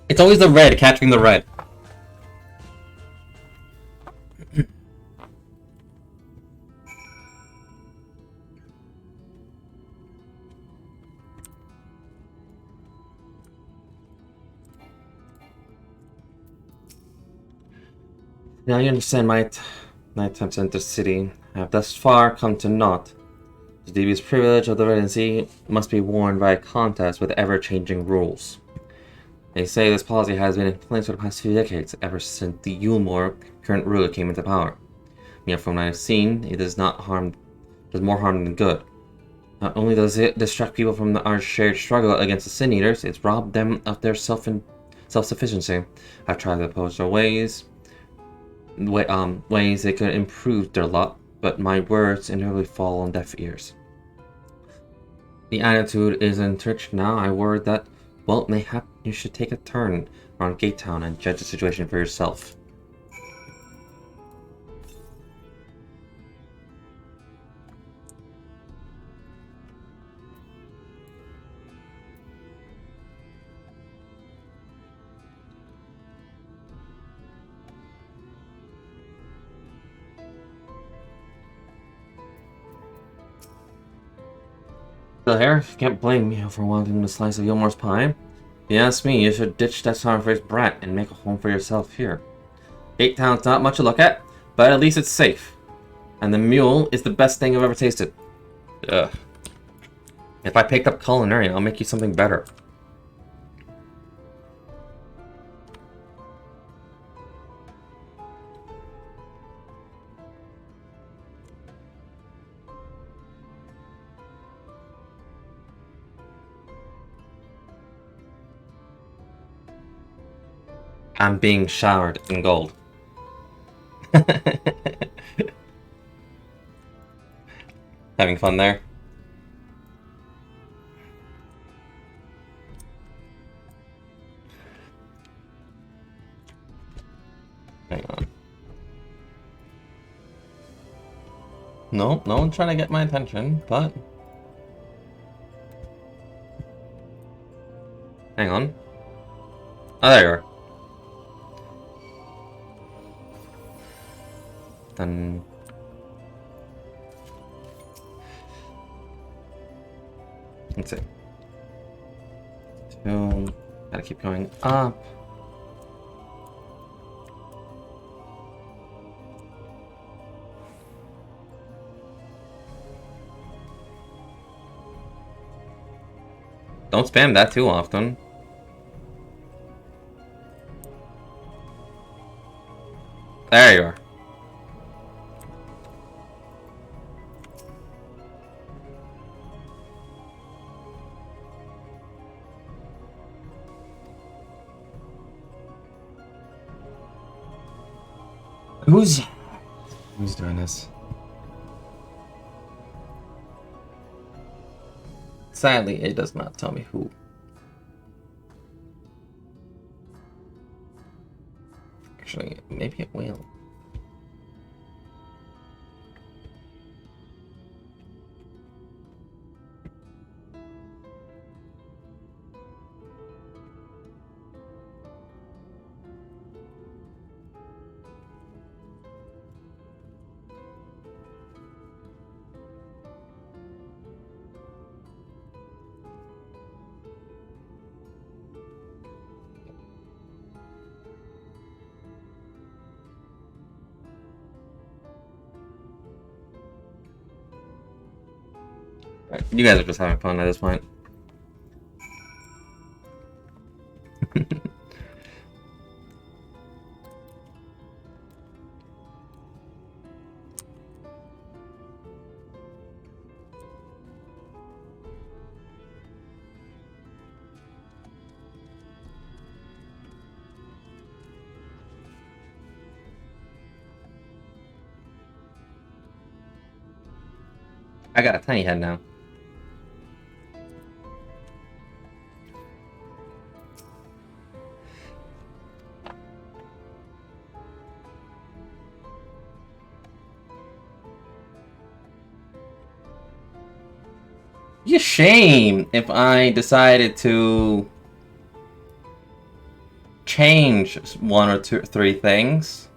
It's always the red catching the red. Now you understand my attempts to enter the city have thus far come to naught. The devious privilege of the residency must be worn by a contest with ever-changing rules. They say this policy has been in place for the past few decades, ever since the Yulmore current ruler came into power. Yet from what I've seen, it does more harm than good. Not only does it distract people from our shared struggle against the Sin Eaters, it's robbed them of their self-sufficiency. I've tried to oppose their ways they could improve their lot, but my words inevitably fall on deaf ears. The attitude is in church now. I worry that, well, mayhap you should take a turn around Gatetown and judge the situation for yourself. Still here? Can't blame you for wanting a slice of Yulmore's pie. If you ask me, you should ditch that sour-faced brat and make a home for yourself here. Gatetown's not much to look at, but at least it's safe. And the mule is the best thing I've ever tasted. Ugh. If I picked up culinary, I'll make you something better. I'm being showered in gold. Having fun there. Hang on. No, no one's trying to get my attention, but... Hang on. Oh, there you are. Then... Let's see. Two... Gotta keep going up. Don't spam that too often. There you are. Who's doing this? Sadly, it does not tell me who. Actually, maybe it will. Right, you guys are just having fun at this point. I got a tiny head now. Be a shame if I decided to change one or two, three things.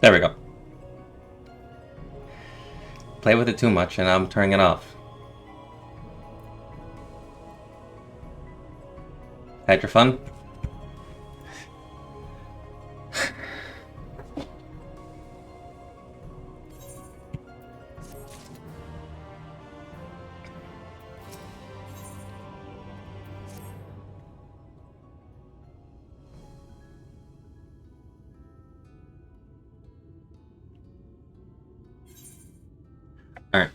There we go. Play with it too much and I'm turning it off. Had your fun? Alright.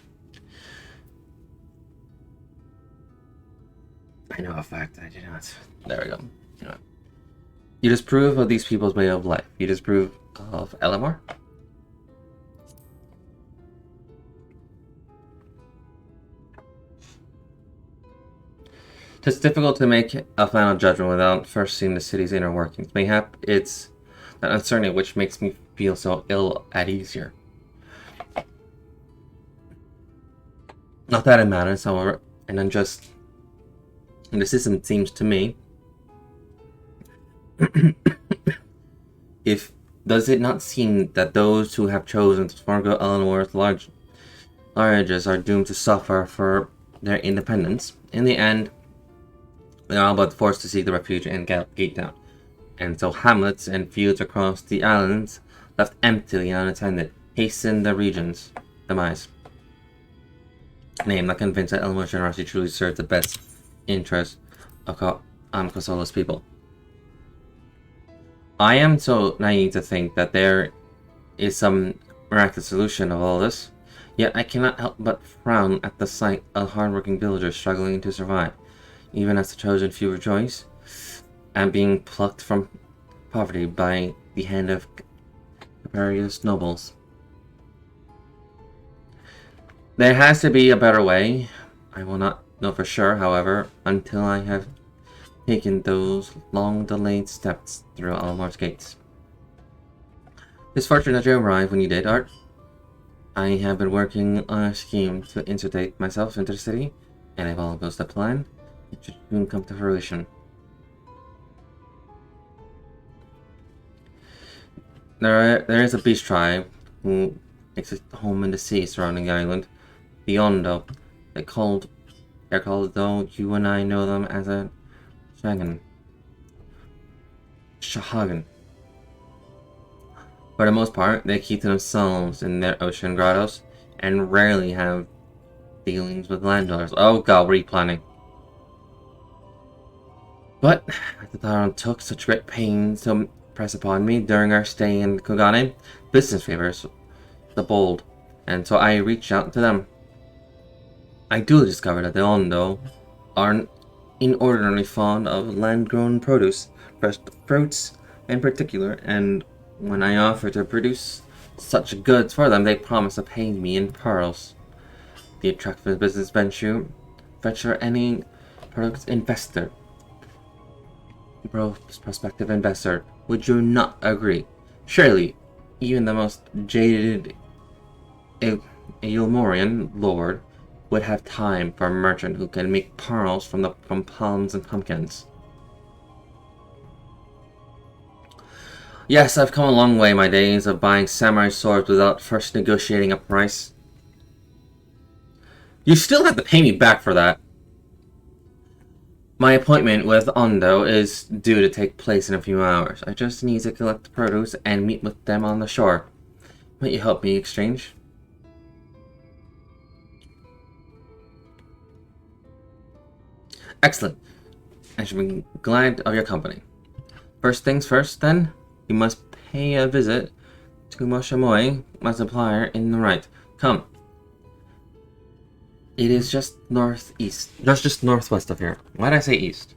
I know a fact I do not. There we go. You know, you disapprove of these people's way of life. You disapprove of Elamore? It's difficult to make a final judgment without first seeing the city's inner workings. Mayhap it's that uncertainty which makes me feel so ill at ease here. Not that it matters, however, and unjust the system seems to me. Does it not seem that those who have chosen to forego Eleanor's larges are doomed to suffer for their independence? In the end, they are all but forced to seek the refuge in Gate Town, and so hamlets and feuds across the islands, left empty and unattended, hasten the region's demise. Nay, I'm not convinced that Eleanor's generosity truly serves the best interest of Kosolo's people. I am so naive to think that there is some miraculous solution of all this, yet I cannot help but frown at the sight of hardworking villagers struggling to survive, even as the chosen few rejoice, and being plucked from poverty by the hand of capricious nobles. There has to be a better way. I will not know for sure, however, until I have taken those long-delayed steps through Almor's gates. It's fortunate that you arrived when you did, Art. I have been working on a scheme to integrate myself into the city, and if all goes to plan, it should soon come to fruition. There is a beach tribe who makes its home in the sea surrounding the island, the Ondo. They're called, though you and I know them as a Shahagan. For the most part, they keep to themselves in their ocean grottos, and rarely have dealings with landowners. Oh god, what are you planning? But, the Taron took such great pains to press upon me during our stay in Kogane, business favors the bold, and so I reached out to them. I duly discovered that the Ondo are inordinately fond of land-grown produce, fresh fruits in particular, and when I offered to produce such goods for them, they promised to pay me in pearls. The attractive business venture for any prospective investor. Would you not agree? Surely, even the most jaded Eulmorian lord would have time for a merchant who can make pearls from palms and pumpkins. Yes, I've come a long way, my days of buying samurai swords without first negotiating a price. You still have to pay me back for that. My appointment with Ondo is due to take place in a few hours. I just need to collect the produce and meet with them on the shore. Might you help me exchange? Excellent. I should be glad of your company. First things first, then, you must pay a visit to Moshamoi, my supplier in the right. Come. It is just northeast. That's just northwest of here. Why did I say east?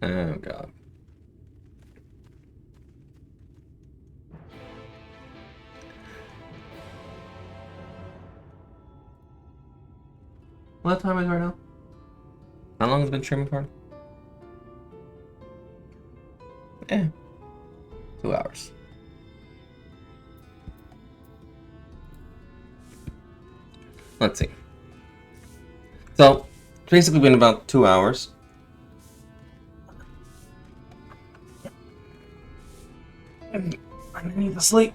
Oh god. What time is it right now? How long has it been streaming for? 2 hours. Let's see. So, it's basically been about 2 hours. I need to sleep.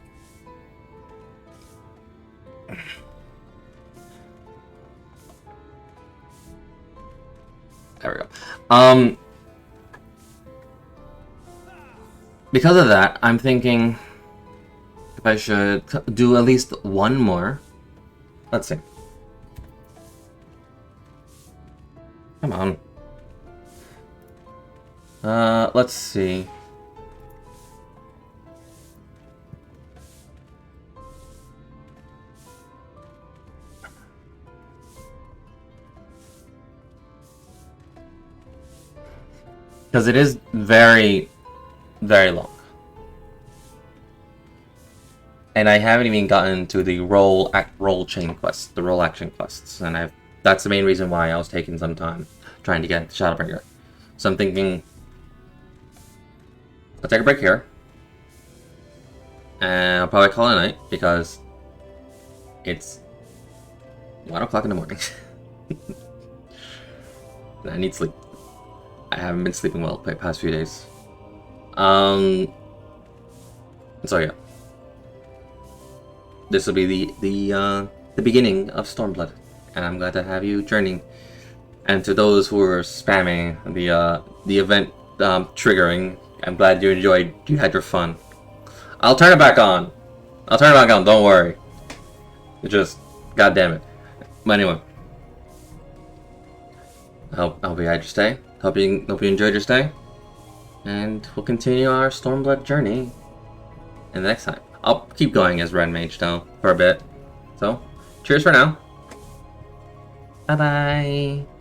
There we go. Because of that, I'm thinking if I should do at least one more. Let's see. Come on. Let's see. Because it is very, very long. And I haven't even gotten to the role chain quests, the role action quests, and that's the main reason why I was taking some time trying to get Shadowbringer. So I'm thinking, I'll take a break here, and I'll probably call it a night because it's 1 o'clock in the morning. And I need sleep. I haven't been sleeping well the past few days. So yeah. This will be the beginning of Stormblood, and I'm glad to have you joining. And to those who are spamming the event triggering, I'm glad you enjoyed. You had your fun. I'll turn it back on. Don't worry. It just, god damn it. But anyway, I hope you had your stay. Hope you enjoyed your stay, and we'll continue our Stormblood journey in the next time. I'll keep going as Red Mage though for a bit. So, cheers for now. Bye bye.